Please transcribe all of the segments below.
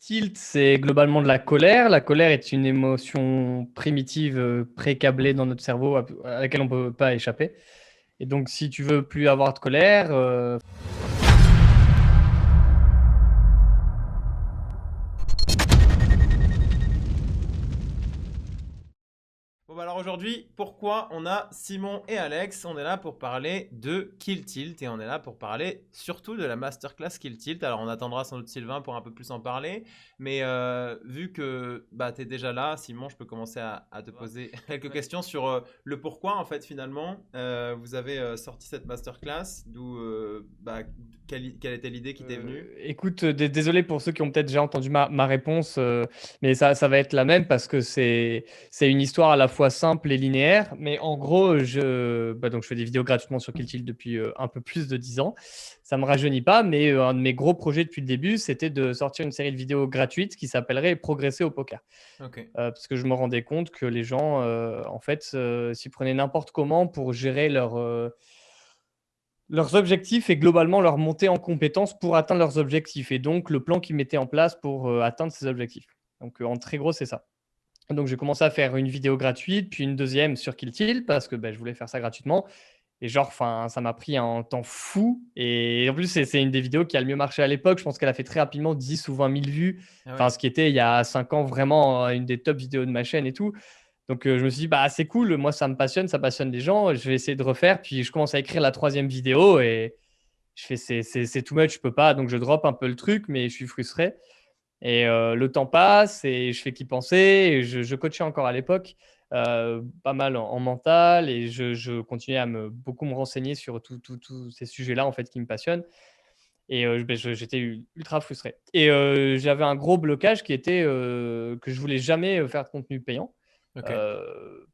Tilt, c'est globalement de la colère. La colère est une émotion primitive, pré-câblée dans notre cerveau, à laquelle on ne peut pas échapper. Et donc, si tu veux plus avoir de colère, Bon bah alors aujourd'hui, pourquoi on a Simon et Alex? On est là pour parler de Kill Tilt et on est là pour parler surtout de la masterclass Kill Tilt. Alors on attendra sans doute Sylvain pour un peu plus en parler, mais vu que bah, tu es déjà là, Simon, je peux commencer à te poser quelques questions sur le pourquoi en fait finalement vous avez sorti cette masterclass, d'où bah, quelle était l'idée qui t'est venue? écoute, désolé pour ceux qui ont peut-être déjà entendu ma réponse, mais ça va être la même parce que c'est une histoire à la fois simple et linéaire. Mais en gros, donc je fais des vidéos gratuitement sur Kill Tilt depuis un peu plus de 10 ans. Ça ne me rajeunit pas, mais un de mes gros projets depuis le début, c'était de sortir une série de vidéos gratuites qui s'appellerait Progresser au poker. Ok. Parce que je me rendais compte que les gens, en fait, s'y prenaient n'importe comment pour gérer leurs objectifs et globalement leur montée en compétences pour atteindre leurs objectifs et donc le plan qu'ils mettaient en place pour atteindre ces objectifs. Donc en très gros, c'est ça. Donc j'ai commencé à faire une vidéo gratuite, puis une deuxième sur Kill Tilt parce que je voulais faire ça gratuitement. Et genre, ça m'a pris un temps fou. Et en plus, c'est une des vidéos qui a le mieux marché à l'époque. Je pense qu'elle a fait très rapidement 10 ou 20 000 vues. Ah Enfin, ouais. ce qui était il y a 5 ans vraiment une des top vidéos de ma chaîne et tout. Donc je me suis dit, bah, c'est cool, moi ça me passionne, ça passionne les gens, je vais essayer de refaire. Puis je commence à écrire la troisième vidéo et je fais, c'est too much, je peux pas. Donc je drop un peu le truc, mais je suis frustré. Et le temps passe et je fais qu'y penser. Et je coachais encore à l'époque, pas mal en mental. Et je continuais à beaucoup me renseigner sur tous ces sujets-là en fait, qui me passionnent. Et j'étais ultra frustré. Et j'avais un gros blocage qui était que je voulais jamais faire de contenu payant. Ok.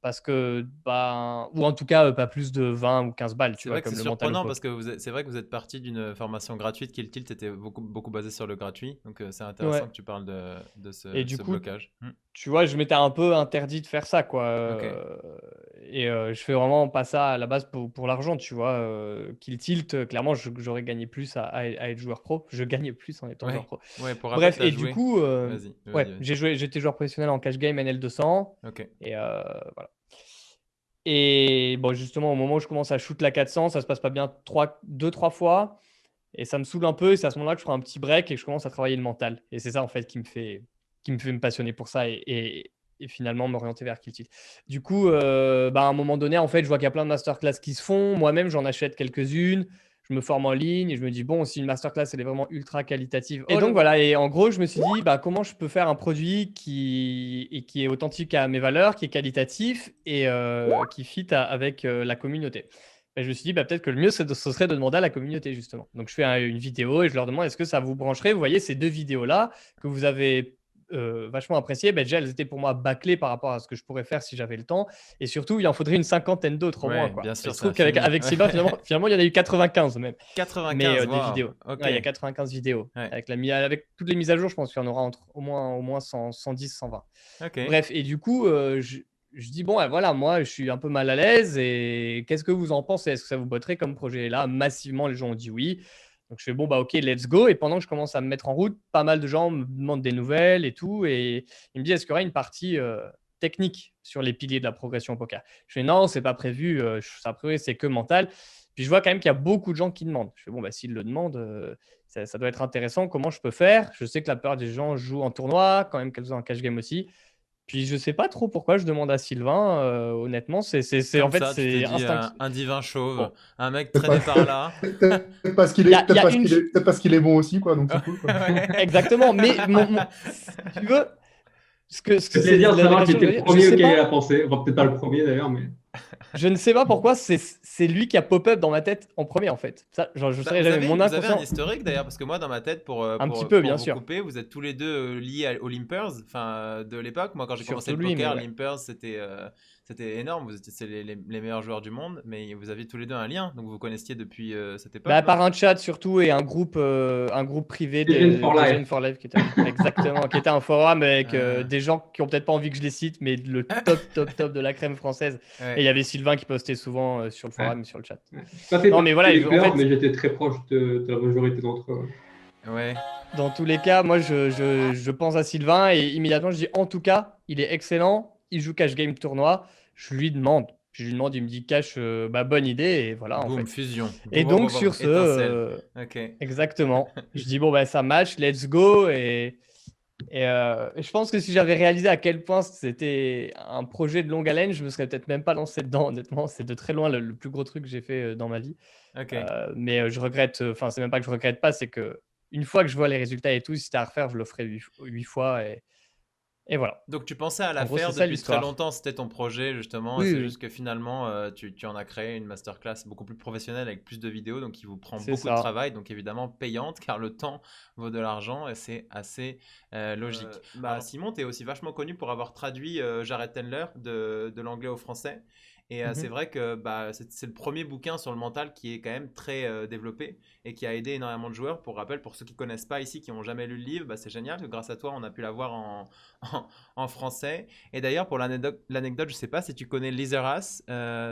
Parce que, ou en tout cas, pas plus de 20 ou 15 balles, tu C'est vois, vrai que c'est comme le mental au surprenant parce poker. que c'est vrai que vous êtes parti d'une formation gratuite qui le tilt était beaucoup basé sur le gratuit. Donc c'est intéressant Ouais. que tu parles de Et ce, du ce coup, blocage. tu vois, je m'étais un peu interdit de faire ça, quoi. Ok. Et je fais vraiment pas ça à la base pour l'argent, tu vois. Kill Tilt, clairement, j'aurais gagné plus à être joueur pro. Je gagnais plus en étant joueur Ouais. pro. Ouais, pour rappel, Bref, tu as et du joué. coup, Vas-y, vas-y, ouais, vas-y. j'étais joueur professionnel en cash game NL200. Ok. Et voilà. Et bon, justement, au moment où je commence à shoot la 400, ça se passe pas bien deux, trois fois. Et ça me saoule un peu. Et c'est à ce moment-là que je prends un petit break et que je commence à travailler le mental. Et c'est ça, en fait, qui me fait me passionner pour ça et finalement m'orienter vers Kill Tilt. Du coup, à un moment donné, en fait, je vois qu'il y a plein de masterclass qui se font. Moi-même, j'en achète quelques-unes. Je me forme en ligne et je me dis, bon, si une masterclass, elle est vraiment ultra qualitative. Et donc, voilà. Et en gros, je me suis dit, comment je peux faire un produit qui est authentique à mes valeurs, qui est qualitatif et qui fit avec la communauté. Et je me suis dit, peut-être que le mieux, ce serait de demander à la communauté, justement. Donc, je fais une vidéo et je leur demande, est-ce que ça vous brancherait? Vous voyez, ces deux vidéos-là que vous avez vachement appréciées, déjà, elles étaient pour moi bâclées par rapport à ce que je pourrais faire si j'avais le temps. Et surtout, il en faudrait une cinquantaine d'autres au moins, Ouais, quoi. bien Et il sûr, se c'est trouve qu'avec infini. Sylvain, finalement, il y en a eu 95 même. Mais 95, des waouh. vidéos. Ok. Ouais, il y a 95 vidéos. Ouais. Avec toutes les mises à jour, je pense qu'il y en aura au moins 100, 110, 120. Ok. Bref, et du coup, je dis, bon, voilà, moi, je suis un peu mal à l'aise et qu'est-ce que vous en pensez? Est-ce que ça vous botterait comme projet? Et là, massivement, les gens ont dit oui. Donc, je fais, bon, ok, let's go. Et pendant que je commence à me mettre en route, pas mal de gens me demandent des nouvelles et tout. Et ils me disent, est-ce qu'il y aura une partie technique sur les piliers de la progression au poker? Je fais, non, c'est pas prévu. Ça, a priori, c'est que mental. Puis je vois quand même qu'il y a beaucoup de gens qui demandent. Je fais, bon, s'ils le demandent, ça doit être intéressant. Comment je peux faire? Je sais que la plupart des gens jouent en tournoi, quand même quelques-uns en cash game aussi. Puis je sais pas trop pourquoi je demande à Sylvain, honnêtement, en Comme fait, ça, tu t'es c'est dit instinctif. un divin chauve, Bon, un mec Peut-être pas- traîné par là. peut-être parce qu'il il y est, a, il y peut-être a parce une... qu'il est, peut-être parce qu'il est bon aussi, quoi, donc c'est cool, quoi. Ouais. Exactement, mais si tu veux, Ça fait plaisir de la savoir qu'il question que je était veux le dire, je premier sais auquel il pas, a pensé. Enfin, peut-être pas le premier d'ailleurs, mais. je ne sais pas pourquoi c'est lui qui a pop-up dans ma tête en premier, en fait. Ça, genre, je ne Bah, saurais jamais. Mon vous avez un inconscient, historique d'ailleurs, parce que moi, dans ma tête, un petit peu, pour bien vous sûr. couper, vous êtes tous les deux liés aux Limpers, de l'époque. Moi, quand j'ai commencé Surtout le lui, mais poker, ouais. Limpers, c'était énorme. Vous étiez c'est les meilleurs joueurs du monde, mais vous aviez tous les deux un lien, donc vous vous connaissiez depuis cette époque, non? Par un chat surtout et un groupe privé Legend for des Life. jeunes for Life qui était exactement, qui était un forum avec Euh, des gens qui ont peut-être pas envie que je les cite, mais le top, top, top de la crème française. Et il ouais. y avait Sylvain qui postait souvent sur le Ouais, forum et sur le chat. ouais. J'ai pas fait Non, mais partie voilà, des en Leapers, fait, mais j'étais très proche de la majorité d'entre eux. Ouais. Dans tous les cas, moi, je pense à Sylvain et immédiatement, je dis en tout cas, il est excellent. Il joue cash game tournoi. Je lui demande. Je lui demande, il me dit cash, bonne idée. Et voilà, en Boum, fait. fusion. Et Boum, boum, donc, boum, boum. sur ce, Étincelle. Ok. exactement. Je dis, bon, ça match, let's go. Et je pense que si j'avais réalisé à quel point c'était un projet de longue haleine, je me serais peut-être même pas lancé dedans, honnêtement. C'est de très loin le plus gros truc que j'ai fait dans ma vie. Ok. Mais je regrette, enfin, c'est même pas que je regrette pas, c'est que une fois que je vois les résultats et tout, si c'était à refaire, je le ferais 8 fois. Et voilà. Donc tu pensais à En la gros, c'est faire ça depuis très l'histoire. longtemps, c'était ton projet justement, et Oui, c'est oui, juste oui. que finalement tu en as créé une masterclass beaucoup plus professionnelle avec plus de vidéos, donc qui vous prend C'est beaucoup de ça. travail, donc évidemment payante car le temps vaut de l'argent et c'est assez logique. Bah, Simon, tu es aussi vachement connu pour avoir traduit Jared Tendler de l'anglais au français. Et c'est Mhm. vrai que bah, c'est le premier bouquin sur le mental qui est quand même très développé et qui a aidé énormément de joueurs. Pour rappel, pour ceux qui connaissent pas ici, qui n'ont jamais lu le livre, bah, c'est génial parce que grâce à toi, on a pu l'avoir en français. Et d'ailleurs, pour l'anecdote, je sais pas si tu connais Lizeras,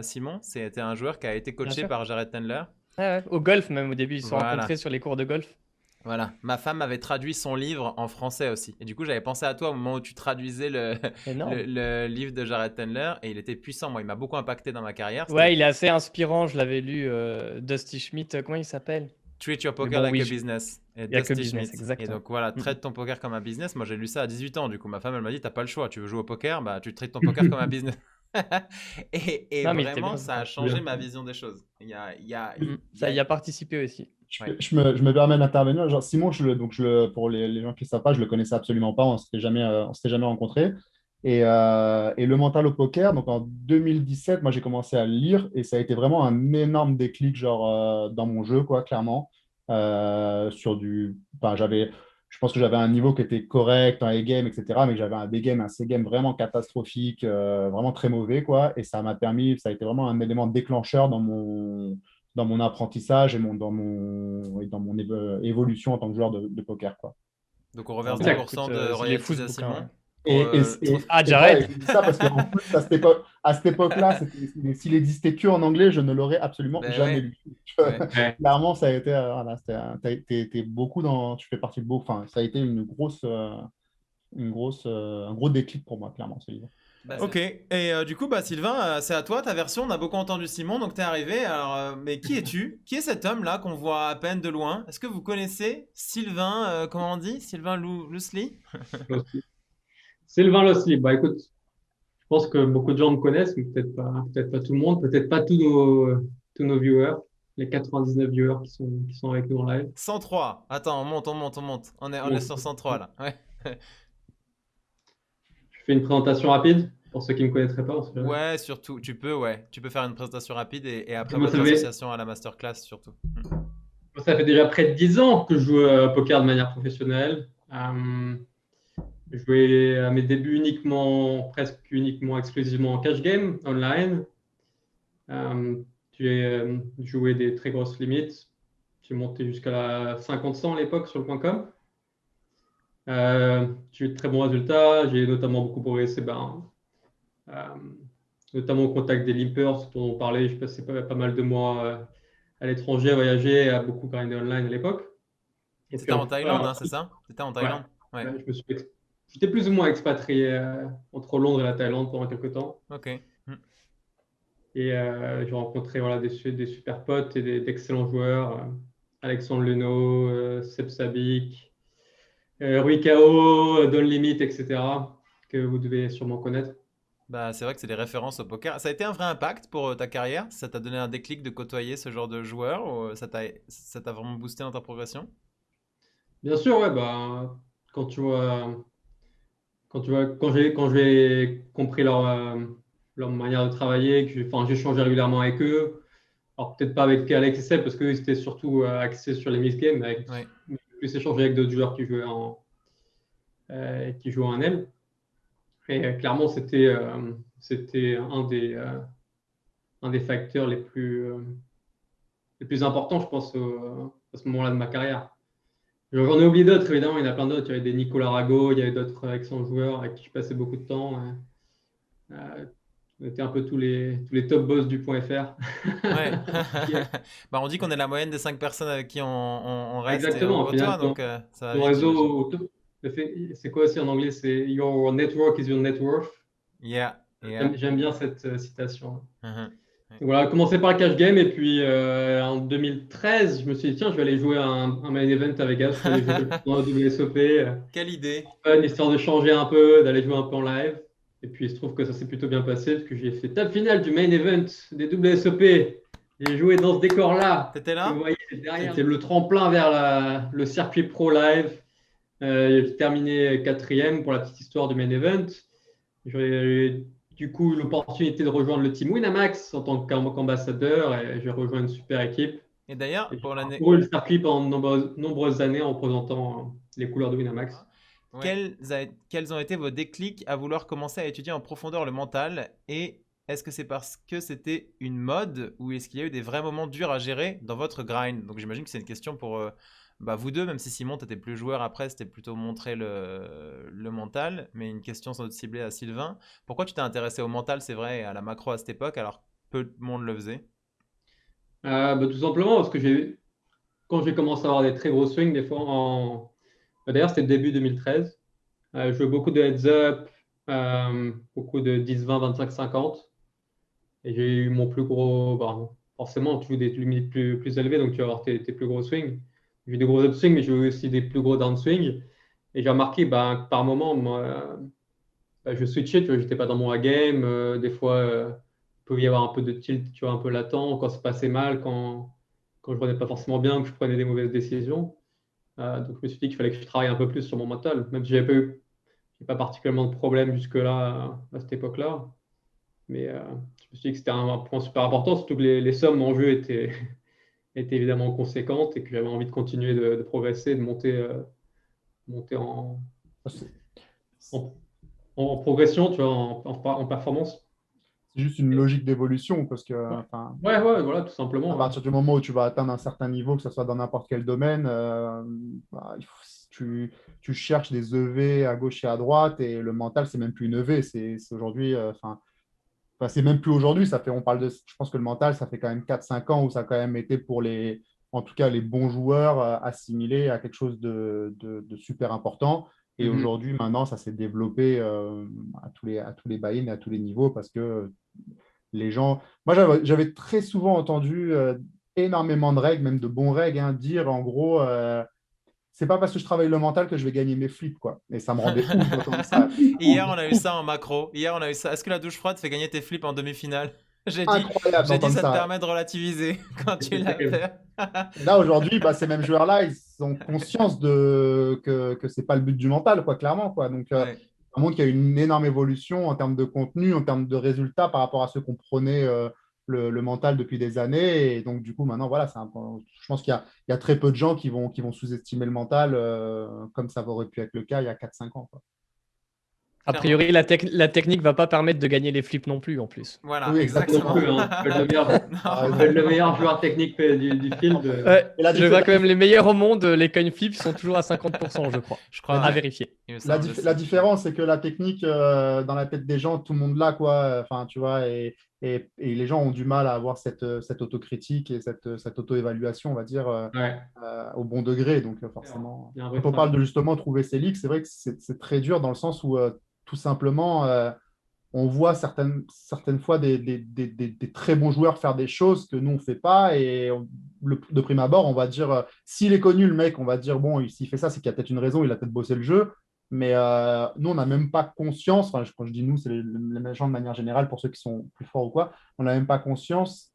Simon. C'était un joueur qui a été Bien coaché sûr. par Jared Tendler. Ouais, ouais. Au golf, même au début, ils se sont rencontrés Voilà. sur les cours de golf. Voilà. Ma femme avait traduit son livre en français aussi. Et du coup, j'avais pensé à toi au moment où tu traduisais Énorme. le livre de Jared Tendler. Et il était puissant. Moi, il m'a beaucoup impacté dans ma carrière. Ouais, C'était il est assez inspirant. Je l'avais lu, Dusty Schmidt. Comment il s'appelle? Treat Your Mais Poker bon, Like oui, a Business. Et il n'y a que Dusty business, Schmidt. Et exactement. donc voilà, Mhm. traite ton poker comme un business. Moi, j'ai lu ça à 18 ans. Du coup, ma femme, elle m'a dit, t'as pas le choix. Tu veux jouer au poker, bah, tu traites ton poker comme un business. Et Non, mais il était vraiment, bien ce ça a bouquin. changé ma vision des choses. Mhm. Il y Ça a... y a participé aussi. Ouais. Je me permets d'intervenir. Genre, Simon, pour les gens qui ne savent pas, je le connaissais absolument pas. On s'était jamais rencontrés. Et le mental au poker, donc en 2017, moi j'ai commencé à le lire et ça a été vraiment un énorme déclic genre dans mon jeu, quoi, clairement. Enfin, je pense que j'avais un niveau qui était correct en A-game, etc. Mais que j'avais un B-game, un C-game vraiment catastrophique, vraiment très mauvais, quoi. Et ça a été vraiment un élément déclencheur dans mon apprentissage et dans mon évolution en tant que joueur de poker, quoi. Donc on Ah reverse bah 10% écoute, de il est fou royalties ce à bouquin. Ouais. Simon pour Ah, Et voilà, et Jared! je dis ça parce qu'en plus, à cette époque-là, s'il existait que en anglais, je ne l'aurais absolument Ben jamais ouais, lu. ouais. Ouais. Clairement, ça a été, voilà, t'es beaucoup tu fais partie de beau, enfin, ça a été un gros déclic pour moi, clairement, ce livre. Ok, et du coup, bah, Sylvain, c'est à toi ta version. On a beaucoup entendu Simon, donc t'es arrivé. Alors, mais qui es-tu? Qui est cet homme-là qu'on voit à peine de loin? Est-ce que vous connaissez Sylvain, comment on dit? Sylvain Loosely? Lossy. Sylvain Lossy. Bah écoute, je pense que beaucoup de gens me connaissent, mais peut-être pas tout le monde, peut-être pas tous nos viewers, les 99 viewers qui sont avec nous en live. 103. Attends, on monte, on monte, on monte. On est Bon, sur 103 là. Ouais. je fais une présentation rapide pour ceux qui ne me connaîtraient pas. On sait jamais. Ouais, surtout, ouais. Tu peux faire une présentation rapide et après Moi, votre association à la masterclass surtout. ça fait déjà près de 10 ans que je joue au poker de manière professionnelle. Je jouais à mes débuts presque uniquement, exclusivement en cash game, online. Euh, j'ai joué des très grosses limites. J'ai monté jusqu'à la 50-100 à l'époque sur le point .com. J'ai eu de très bons résultats. J'ai notamment beaucoup progressé, euh, notamment au contact des limpers dont on parlait. Je passais pas mal de mois à l'étranger, à voyager, à beaucoup grinder online à l'époque. Et puis C'était en Thaïlande, hein, c'est ensuite, ça? C'était en ouais, Thaïlande? Ouais. j'étais plus ou moins expatrié entre Londres et la Thaïlande pendant quelques temps. Ok. Hmm. Et j'ai rencontré voilà, des super potes et d'excellents joueurs. Alexandre Leno, Seb Sabik, Rui Kao, Don Limit, etc. que vous devez sûrement connaître. Bah, c'est vrai que c'est des références au poker. Ça a été un vrai impact pour ta carrière? Ça t'a donné un déclic de côtoyer ce genre de joueur ou ça t'a vraiment boosté dans ta progression? Bien sûr, ouais, quand quand j'ai compris leur manière de travailler, enfin, j'ai changé régulièrement avec eux. Alors peut-être pas avec Alex et Seb parce que c'était surtout axé sur les mid-games, Ouais. mais plus échanger avec d'autres joueurs qui jouaient en L. Et clairement, c'était un des facteurs les plus importants, je pense, à ce moment-là de ma carrière. J'en ai oublié d'autres, évidemment, il y en a plein d'autres. Il y avait des Nicolas Rago, il y avait d'autres excellents joueurs avec qui je passais beaucoup de temps. On était un peu tous les top boss du point .fr. Ouais. Bah, on dit qu'on est la moyenne des 5 personnes avec qui on reste et on Exactement. Au final, côtoie, donc ça va ton vite, j'imagine. réseau, c'est quoi aussi en anglais? C'est Your network is your net worth. Yeah, yeah. J'aime bien cette citation. Mhm. Donc voilà, commencé par le cash game et puis en 2013, je me suis dit tiens, je vais aller jouer à un main event à Vegas, je vais aller jouer quelques tournois WSOP, Quelle idée. histoire de changer un peu, d'aller jouer un peu en live. Et puis il se trouve que ça s'est plutôt bien passé parce que j'ai fait table finale du main event des WSOP. J'ai joué dans ce décor-là. T'étais Vous là? voyez derrière. C'était le tremplin vers le circuit pro live. J'ai terminé quatrième pour la petite histoire du main event. J'ai du coup eu l'opportunité de rejoindre le team Winamax en tant qu'ambassadeur et j'ai rejoint une super équipe. Et d'ailleurs, Et j'ai pour l'année, parcouru le circuit pendant de nombreuses années en représentant les couleurs de Winamax. quels ont été vos déclics à vouloir commencer à étudier en profondeur le mental? Et est-ce que c'est parce que c'était une mode ou est-ce qu'il y a eu des vrais moments durs à gérer dans votre grind? Donc j'imagine que c'est une question pour vous deux, même si Simon, t'étais plus joueur après, c'était plutôt montrer le mental, mais une question sans doute ciblée à Sylvain. Pourquoi tu t'es intéressé au mental, c'est vrai, et à la macro à cette époque, alors que peu de monde le faisait? Tout simplement parce que quand j'ai commencé à avoir des très gros swings, des fois d'ailleurs c'était début 2013, je jouais beaucoup de heads up, beaucoup de 10, 20, 25, 50. Et j'ai eu mon plus gros. Forcément, tu joues des limites plus élevées, donc tu vas avoir tes plus gros swings. J'ai eu des gros upswings, mais j'ai eu aussi des plus gros downswings. Et j'ai remarqué que par moment, moi, je switchais, tu vois, j'étais pas dans mon A-game. Des fois, il pouvait y avoir un peu de tilt, tu vois, un peu latent, quand ça passait mal, quand je prenais pas forcément bien, que je prenais des mauvaises décisions. Donc je me suis dit qu'il fallait que je travaille un peu plus sur mon mental, même si j'ai pas particulièrement de problème jusque-là, à cette époque-là. Mais je me suis dit que c'était un point super important, surtout que les sommes en jeu étaient évidemment conséquentes et que j'avais envie de continuer de progresser, de monter Ah, C'est en, en progression, tu vois, en performance. c'est juste une logique d'évolution parce que, Ouais, enfin, ouais, ouais, voilà, tout à simplement. Ouais. partir du moment où tu vas atteindre un certain niveau, que ce soit dans n'importe quel domaine, tu cherches des EV à gauche et à droite et le mental, c'est même plus une EV. C'est aujourd'hui, c'est même plus aujourd'hui. On parle je pense que le mental, ça fait quand même 4 5 ans où ça a quand même été pour en tout cas, les bons joueurs assimilés à quelque chose de super important. Et Mhm. aujourd'hui, maintenant, ça s'est développé à tous les buy-in et à tous les niveaux parce que les gens. Moi, j'avais très souvent entendu énormément de règles, même de bons règles, hein, dire en gros, c'est pas parce que je travaille le mental que je vais gagner mes flips, quoi. Et ça me rendait ouf d'entendre ça. Hier, on a eu ça en macro. Hier, on a eu ça. Est-ce que la douche froide fait gagner tes flips en demi-finale? J'ai dit, Incroyable j'ai dit, d'entendre ça te ça. permet de relativiser quand tu C'était l'as fait. Et là, aujourd'hui, ces mêmes joueurs-là, ils ont conscience que c'est pas le but du mental, quoi, clairement, quoi. Donc, Ouais. ça montre qu'il y a une énorme évolution en termes de contenu, en termes de résultats par rapport à ceux qu'on prenait le mental depuis des années. Et donc, du coup, maintenant, voilà, je pense qu'il y a très peu de gens qui vont sous-estimer le mental comme ça aurait pu être le cas il y a 4 5 ans, quoi. A Clairement. priori, la technique va pas permettre de gagner les flips non plus, en plus. Voilà, Oui, Non exactement. exactement. plus, hein. Tu peux être le meilleur, Ah, Non. tu peux être le meilleur joueur technique du field. Ouais, Et la, je dif- vois quand même les meilleurs au monde, les coin flips sont toujours à 50%, je crois. Je la crois, À dif- ouais. vérifier. Il me La, semble dif- la aussi. différence, c'est que la technique, dans la tête des gens, tout le monde l'a, quoi. Enfin, tu vois, et les gens ont du mal à avoir cette autocritique et cette auto-évaluation, on va dire, Ouais, au bon degré. Donc, forcément, il y a un vrai quand on travail. parle de justement trouver ses leaks, c'est vrai que c'est très dur dans le sens où, tout simplement, on voit certaines fois des très bons joueurs faire des choses que nous, on ne fait pas. Et de prime abord, on va dire, s'il est connu, le mec, on va dire, bon, s'il fait ça, c'est qu'il y a peut-être une raison, il a peut-être bossé le jeu. Mais nous, on n'a même pas conscience, enfin, quand je dis nous, c'est les gens de manière générale, pour ceux qui sont plus forts ou quoi, on n'a même pas conscience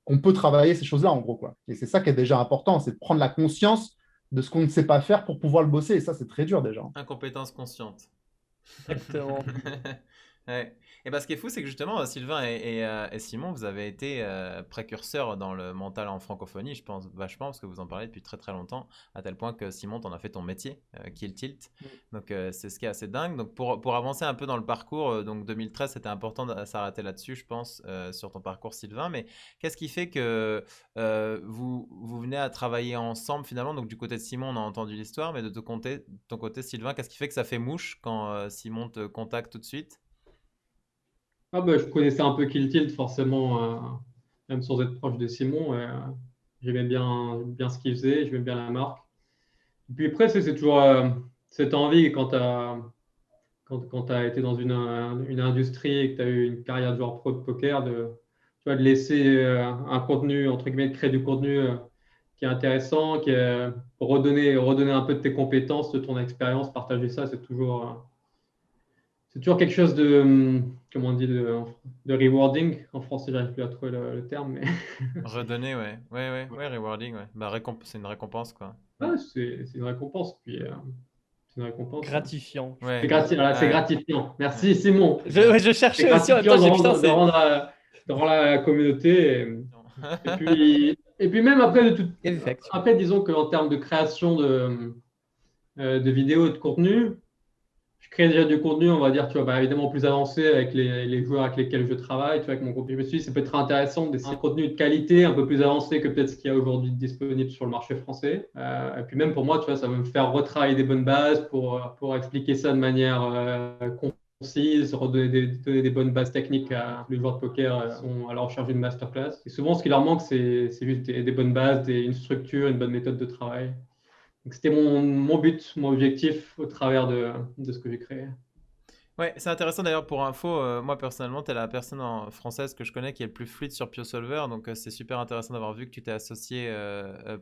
qu'on peut travailler ces choses-là, en gros, quoi. Et c'est ça qui est déjà important, c'est de prendre la conscience de ce qu'on ne sait pas faire pour pouvoir le bosser. Et ça, c'est très dur déjà. Incompétence consciente. Exactement. Ouais. Et bah, ce qui est fou, c'est que justement, Sylvain et Simon, vous avez été précurseurs dans le mental en francophonie, je pense vachement, parce que vous en parlez depuis très très longtemps, à tel point que Simon, t'en as fait ton métier, qui est le tilt. Donc c'est ce qui est assez dingue. Donc pour avancer un peu dans le parcours, donc 2013, c'était important de s'arrêter là-dessus, je pense, sur ton parcours, Sylvain. Mais qu'est-ce qui fait que vous venez à travailler ensemble finalement? Donc du côté de Simon, on a entendu l'histoire, mais de ton côté, Sylvain, qu'est-ce qui fait que ça fait mouche quand Simon te contacte tout de suite? Ah bah, je connaissais un peu Kill Tilt forcément, même sans être proche de Simon. J'aimais bien ce qu'il faisait, j'aimais bien la marque. Et puis après, c'est toujours cette envie quand tu as été dans une industrie et que tu as eu une carrière de joueur pro de poker, tu vois, de laisser un contenu, entre guillemets, de créer du contenu qui est intéressant, pour redonner un peu de tes compétences, de ton expérience, partager ça, c'est toujours quelque chose comment on dit, de rewarding. En français, j'arrive plus à trouver le terme, mais Redonner, ouais. Ouais, rewarding, ouais. Bah, c'est une récompense, quoi. ah, c'est une récompense. Puis, c'est une récompense. Gratifiant. Ouais. Voilà, c'est Ouais. gratifiant. Merci, Simon. Je C'est cherchais aussi en même gratifiant temps, j'ai putain, de rendre la communauté. Et puis même après, Effectivement. après, disons qu'en termes de création de vidéos et de contenu, je crée déjà du contenu, on va dire, tu vois, bah, évidemment plus avancé avec les joueurs avec lesquels je travaille, tu vois, avec mon contenu. Je me suis dit, ça peut être intéressant d'essayer un contenu de qualité un peu plus avancé que peut-être ce qu'il y a aujourd'hui disponible sur le marché français. Et puis même pour moi, tu vois, ça va me faire retravailler des bonnes bases pour expliquer ça de manière concise, donner des bonnes bases techniques à tous les joueurs de poker qui sont à la recherche d'une masterclass. Et souvent, ce qui leur manque, c'est juste des bonnes bases, une structure, une bonne méthode de travail. Donc, c'était mon but, mon objectif au travers de ce que j'ai créé. Ouais, c'est intéressant d'ailleurs pour info. Moi personnellement, tu es la personne française que je connais qui est le plus fluide sur PioSolver. Donc c'est super intéressant d'avoir vu que tu t'es associé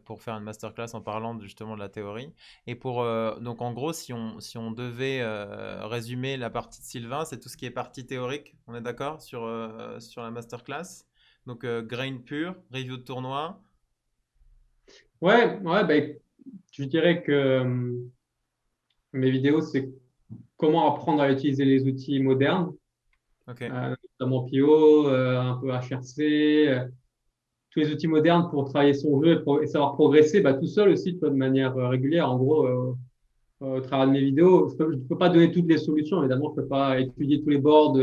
pour faire une masterclass en parlant justement de la théorie. Et donc en gros, si on devait résumer la partie de Sylvain, c'est tout ce qui est partie théorique. On est d'accord sur la masterclass. Donc grain pur, review de tournoi. Ouais, bah, je dirais que mes vidéos, c'est comment apprendre à utiliser les outils modernes, Ok. notamment Pio, un peu HRC, tous les outils modernes pour travailler son jeu et savoir progresser tout seul aussi, tu vois, de manière régulière. En gros, au travers de mes vidéos, je ne peux pas donner toutes les solutions, évidemment, je ne peux pas étudier tous les boards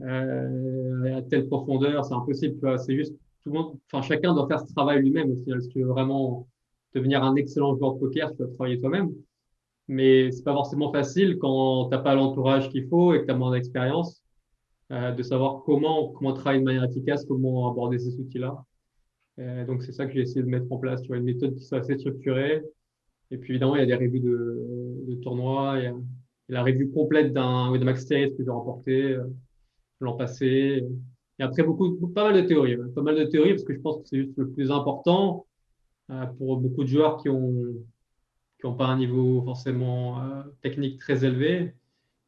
à telle profondeur, c'est impossible, tu vois. C'est juste, tout le monde, enfin, chacun doit faire ce travail lui-même aussi. Si tu veux vraiment devenir un excellent joueur de poker, tu dois travailler toi-même. Mais c'est pas forcément facile quand t'as pas l'entourage qu'il faut et que tu as moins d'expérience, de savoir comment travailler de manière efficace, comment aborder ces outils-là. Donc, c'est ça que j'ai essayé de mettre en place, tu vois, une méthode qui soit assez structurée. Et puis, évidemment, il y a des revues de tournois, il y a la review complète de Max Series que j'ai remporté l'an passé. Et après, pas mal de théories, ouais. Pas mal de théories parce que je pense que c'est juste le plus important pour beaucoup de joueurs qui ont pas un niveau forcément technique très élevé.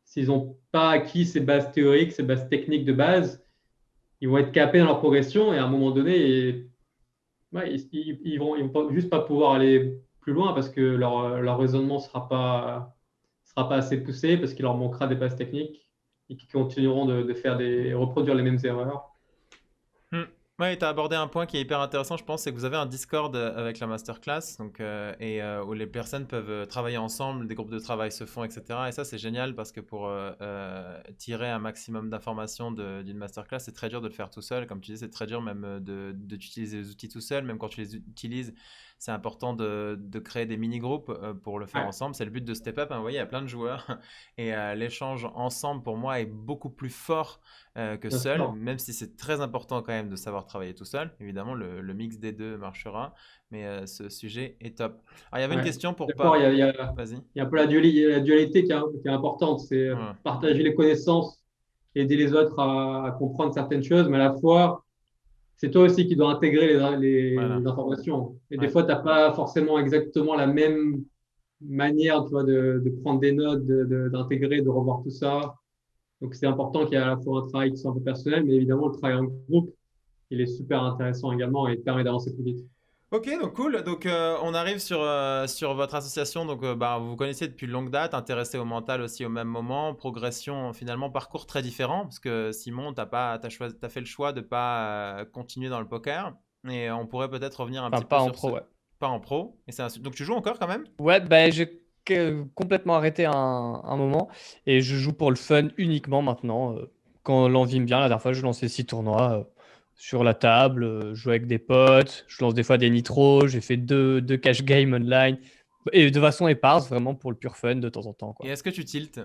S'ils n'ont pas acquis ces bases théoriques, ces bases techniques de base, ils vont être capés dans leur progression et à un moment donné, ouais, ils vont juste pas pouvoir aller plus loin parce que leur raisonnement sera pas assez poussé parce qu'il leur manquera des bases techniques et qu'ils continueront de reproduire les mêmes erreurs. Hmm. Ouais, tu as abordé un point qui est hyper intéressant, je pense, c'est que vous avez un Discord avec la masterclass, donc, où les personnes peuvent travailler ensemble, des groupes de travail se font, etc. Et ça, c'est génial parce que pour tirer un maximum d'informations d'une masterclass, c'est très dur de le faire tout seul. Comme tu dis, c'est très dur même d'utiliser les outils tout seul. Même quand tu les utilises, c'est important de créer des mini-groupes pour le faire Ouais, ensemble. C'est le but de Step Up, hein. Vous voyez, il y a plein de joueurs et l'échange ensemble, pour moi, est beaucoup plus fort que bien seul, sûr. même si c'est très important quand même de savoir travailler tout seul. Évidemment, le mix des deux marchera, mais ce sujet est top. Alors, il y avait une Ouais. question pour D'accord, pas. il y a, Vas-y. il y a un peu la dualité qui est importante. C'est Ouais. partager les connaissances, aider les autres à comprendre certaines choses, mais à la fois, c'est toi aussi qui dois intégrer Voilà. les informations. Et des Ouais. fois, tu n'as pas forcément exactement la même manière, tu vois, de prendre des notes, d'intégrer, de revoir tout ça. Donc, c'est important qu'il y ait à la fois un travail qui soit un peu personnel, mais évidemment, le travail en groupe, il est super intéressant également et permet d'avancer plus vite. Ok, donc cool. Donc on arrive sur votre association. Donc bah, vous vous connaissez depuis longue date, intéressé au mental aussi au même moment, progression finalement, parcours très différent parce que Simon, t'as fait le choix de pas continuer dans le poker et on pourrait peut-être revenir un Enfin, petit peu pas en sur ce pro, ouais. pas en pro. Donc tu joues encore quand même? Ouais, ben j'ai complètement arrêté un moment et je joue pour le fun uniquement maintenant. Quand l'envie me vient, la dernière fois, je lançais 6 tournois sur la table, je joue avec des potes, je lance des fois des nitros, j'ai fait deux cash games online et de façon éparse, vraiment pour le pur fun de temps en temps, Et quoi. est-ce que tu tiltes?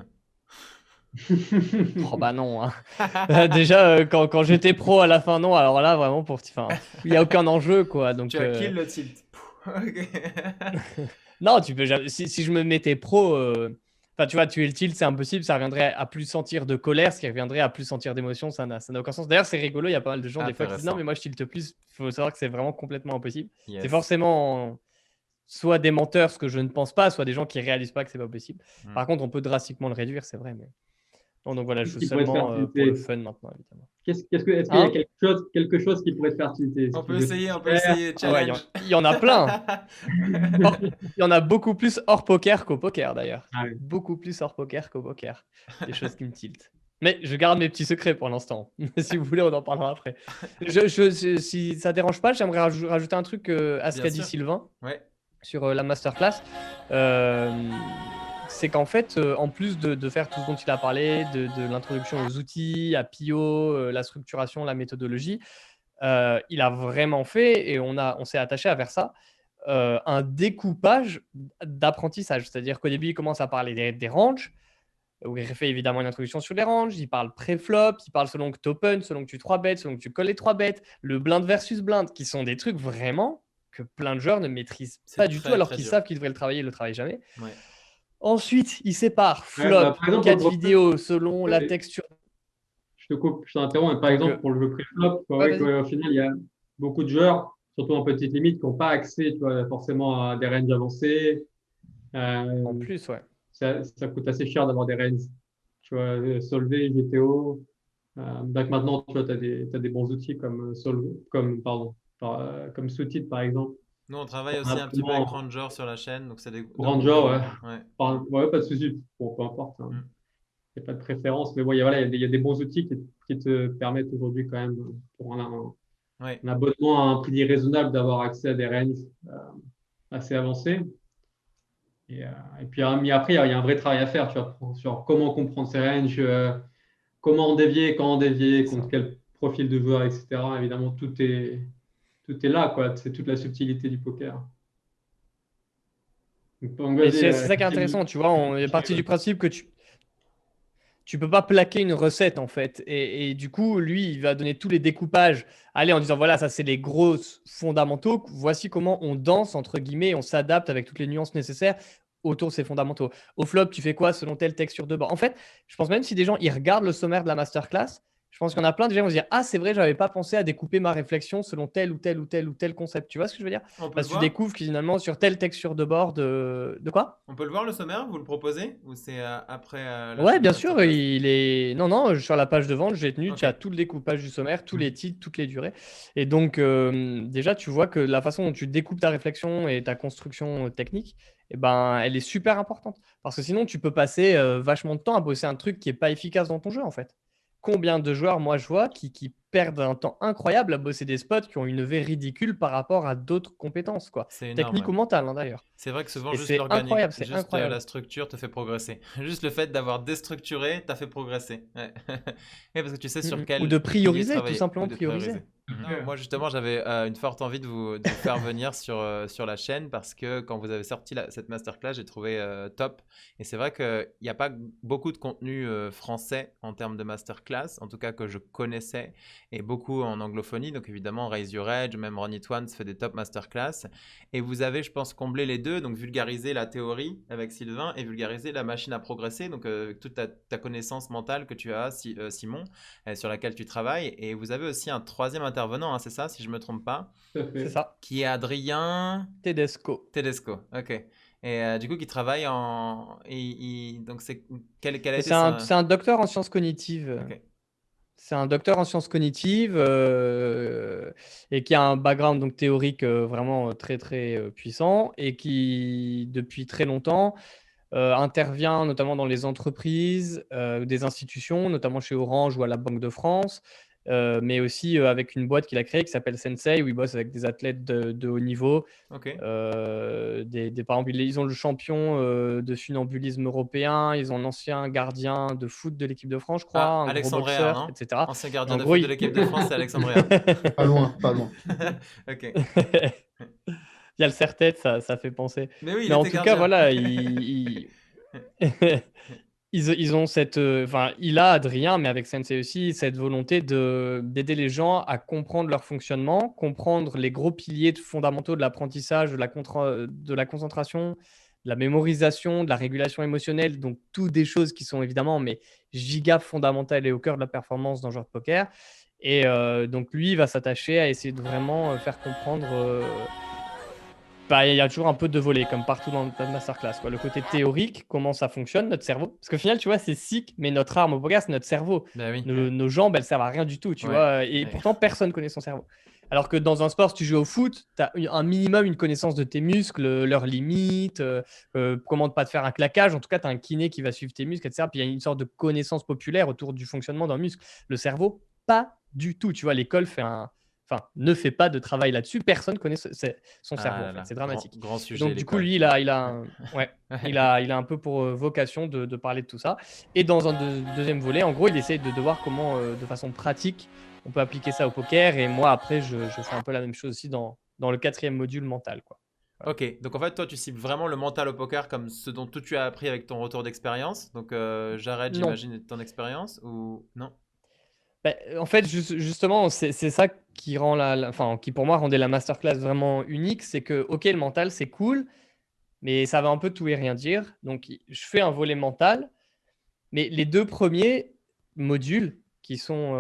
Oh bah non, hein. Déjà, quand j'étais pro à la fin, non. Alors là, vraiment, il n'y a aucun enjeu, quoi. Donc, Tu as kill le tilt. Ok. non, tu peux jamais. Si je me mettais pro, tu vois, tuer le tilt, c'est impossible. Ça reviendrait à plus sentir de colère, ce qui reviendrait à plus sentir d'émotion. Ça n'a aucun sens. D'ailleurs, c'est rigolo. Il y a pas mal de gens, des fois, qui disent non, Intéressant. mais moi, je tilte plus. Il faut savoir que c'est vraiment complètement impossible. C'est Yes. forcément soit des menteurs, ce que je ne pense pas, soit des gens qui réalisent pas que c'est pas possible. Mm. Par contre, on peut drastiquement le réduire, c'est vrai. Mais non, donc voilà, je Qu'est-ce joue qui pourrait te faire seulement pour le tilter? fun maintenant, évidemment. Est-ce qu'il y a Hein? quelque chose qui pourrait te faire tilter? On Si tu peut veux essayer, Ah ouais, challenge. il y en a plein. Il y en a beaucoup plus hors poker qu'au poker, d'ailleurs. Ah oui. Beaucoup plus hors poker qu'au poker. Des choses qui me tiltent. Mais je garde mes petits secrets pour l'instant. Si vous voulez, on en parlera après. Si ça dérange pas, j'aimerais rajouter un truc à ce Bien qu'a dit sûr. Sylvain Ouais. sur la masterclass. C'est qu'en fait, en plus de faire tout ce dont il a parlé, de l'introduction aux outils, à Pio, la structuration, la méthodologie, il a vraiment fait, et on s'est attaché à faire ça, un découpage d'apprentissage. C'est-à-dire qu'au début, il commence à parler des ranges, où il fait évidemment une introduction sur les ranges, il parle pré-flop, il parle selon que tu open, selon que tu 3 bêtes, selon que tu colles les 3 bêtes, le blind versus blind, qui sont des trucs vraiment que plein de joueurs ne maîtrisent C'est pas du très, tout, alors très qu'ils dur. savent qu'ils devraient le travailler, ils ne le travaillent jamais. Ouais. Ensuite, il sépare Ouais, flop, par exemple, 4 pour- vidéos selon la Ouais. texture. Je te coupe, je t'interromps. Mais par Donc, exemple, pour le pré-flop, ouais, vas-y. au final, il y a beaucoup de joueurs, surtout en petite limite, qui n'ont pas accès, tu vois, forcément à des ranges avancées. En Euh, plus, ouais. ça coûte assez cher d'avoir des ranges. Tu vois, Solvay, GTO. Donc maintenant, tu vois, t'as des bons outils comme comme Sootit, par exemple. Nous, on travaille On aussi a un petit peu avec vraiment Ranger sur la chaîne, donc c'est des de bons Ranger, ouais. outils. Ouais. Ouais, pas de souci. Bon, peu importe, hein. Mm. Il n'y a pas de préférence. Mais bon, il y a des bons outils qui te permettent aujourd'hui quand même, pour Ouais. un abonnement à un prix raisonnable, d'avoir accès à des ranges assez avancés. Et puis mais après, il y a un vrai travail à faire, tu vois, sur comment comprendre ces ranges, comment en dévier, quand en dévier, C'est contre ça. quel profil de joueur, etc. Évidemment, tout est là, quoi. C'est toute la subtilité du poker. Donc, Et vas-y, c'est ça qui est intéressant, tu vois, on est parti du principe que tu peux pas plaquer une recette, en fait. Et du coup, lui, il va donner tous les découpages. Allez, en disant, voilà, ça, c'est les gros fondamentaux. Voici comment on danse, entre guillemets, et on s'adapte avec toutes les nuances nécessaires autour de ces fondamentaux. Au flop, tu fais quoi selon telle texture de bord? En fait, je pense même si des gens, ils regardent le sommaire de la masterclass, je pense qu'il y en a plein, déjà, vont se dire, ah, c'est vrai, j'avais pas pensé à découper ma réflexion selon tel ou tel ou tel ou tel concept. Tu vois ce que je veux dire? On peut le Parce que tu voir? découvres que finalement, sur telle texture de bord, de quoi? On peut le voir le sommaire? Vous le proposez? Ou c'est après la Ouais, chaîne de bien sûr, masterclass? il est. Non, non, sur la page de vente, j'ai tenu, Ok. tu as tout le découpage du sommaire, tous les Mhm. titres, toutes les durées. Et donc, déjà, tu vois que la façon dont tu découpes ta réflexion et ta construction technique, eh ben, elle est super importante. Parce que sinon, tu peux passer vachement de temps à bosser un truc qui n'est pas efficace dans ton jeu, en fait. Combien de joueurs, moi, je vois, qui perdent un temps incroyable à bosser des spots qui ont une V ridicule par rapport à d'autres compétences, quoi. C'est énorme, Technique ouais. ou mentale, hein, d'ailleurs. C'est vrai que souvent, Et juste c'est l'organique, incroyable, c'est juste la incroyable. structure te fait progresser. Juste le fait d'avoir déstructuré t'a fait progresser. Ouais. Ouais, parce que tu sais sur Ou de quel pilier prioriser, tout travailler ou simplement de prioriser. prioriser. Non, moi, justement, j'avais une forte envie de vous faire venir sur la chaîne parce que quand vous avez sorti cette masterclass, j'ai trouvé top. Et c'est vrai qu'il n'y a pas beaucoup de contenu français en termes de masterclass, en tout cas que je connaissais, et beaucoup en anglophonie. Donc évidemment, Raise Your Edge, même Ron It Once fait des top masterclass. Et vous avez, je pense, comblé les deux, donc vulgariser la théorie avec Sylvain et vulgariser la machine à progresser, donc toute ta connaissance mentale que tu as, Simon, sur laquelle tu travailles. Et vous avez aussi un troisième intervenant, hein, c'est ça, si je ne me trompe pas, Tout à C'est fait. ça. qui est Adrien Tedesco. Tedesco. Ok. Et du coup, qui travaille en... donc, quel a Mais été c'est un docteur en sciences cognitives. Ok. C'est un docteur en sciences cognitives et qui a un background donc, théorique vraiment très très puissant et qui, depuis très longtemps, intervient notamment dans les entreprises, des institutions, notamment chez Orange ou à la Banque de France, mais aussi avec une boîte qu'il a créée qui s'appelle Sensei, où il bosse avec des athlètes de haut niveau. Ok. Par exemple, ils ont le champion de funambulisme européen, ils ont l'ancien gardien de foot de l'équipe de France, je crois, Ah, un gros Alexandria, boxeur, non? etc. Ancien Et gardien en de gros, foot de l'équipe de France, c'est Alexandria. Pas loin, pas loin. Ok. Il y a le serre-tête, ça fait penser. Mais oui, il Mais en était tout cas, gardien. voilà, Ok. ils ont cette, enfin, il a Adrien, mais avec Sensei aussi, cette volonté d'aider les gens à comprendre leur fonctionnement, comprendre les gros piliers fondamentaux de l'apprentissage, de la concentration, de la mémorisation, de la régulation émotionnelle, donc tout des choses qui sont évidemment mais giga fondamentales et au cœur de la performance dans le jeu de poker. Et donc lui, il va s'attacher à essayer de vraiment faire comprendre. Bah, il y a toujours un peu de volets, comme partout dans la masterclass, quoi. Le côté théorique, comment ça fonctionne, notre cerveau. Parce qu'au final, tu vois, c'est sick, mais notre arme au poker, c'est notre cerveau. Bah oui. Nos jambes, elles servent à rien du tout, tu Ouais. vois. Et Ouais. pourtant, personne connaît son cerveau. Alors que dans un sport, si tu joues au foot, tu as un minimum une connaissance de tes muscles, leurs limites, comment ne pas te faire un claquage. En tout cas, tu as un kiné qui va suivre tes muscles, etc. Puis il y a une sorte de connaissance populaire autour du fonctionnement d'un muscle. Le cerveau, pas du tout. Tu vois, l'école ne fait pas de travail là-dessus. Personne connaît son Ah cerveau, là en fait. là, C'est dramatique. grand Et sujet, donc, du coup, l'école. lui, il a un peu pour vocation de parler de tout ça. Et dans un deuxième volet, en gros, il essaie de voir comment, de façon pratique, on peut appliquer ça au poker. Et moi, après, je fais un peu la même chose aussi dans le 4e module mental, quoi. Voilà. Ok, donc en fait, toi, tu cibles vraiment le mental au poker comme ce dont tout tu as appris avec ton retour d'expérience. Donc, j'arrête, Non. j'imagine, ton expérience ou non? Bah, en fait, justement, c'est ça qui rend enfin, qui pour moi rendait la masterclass vraiment unique. C'est que, ok, le mental, c'est cool, mais ça va un peu tout et rien dire. Donc, je fais un volet mental, mais les 2 premiers modules, qui sont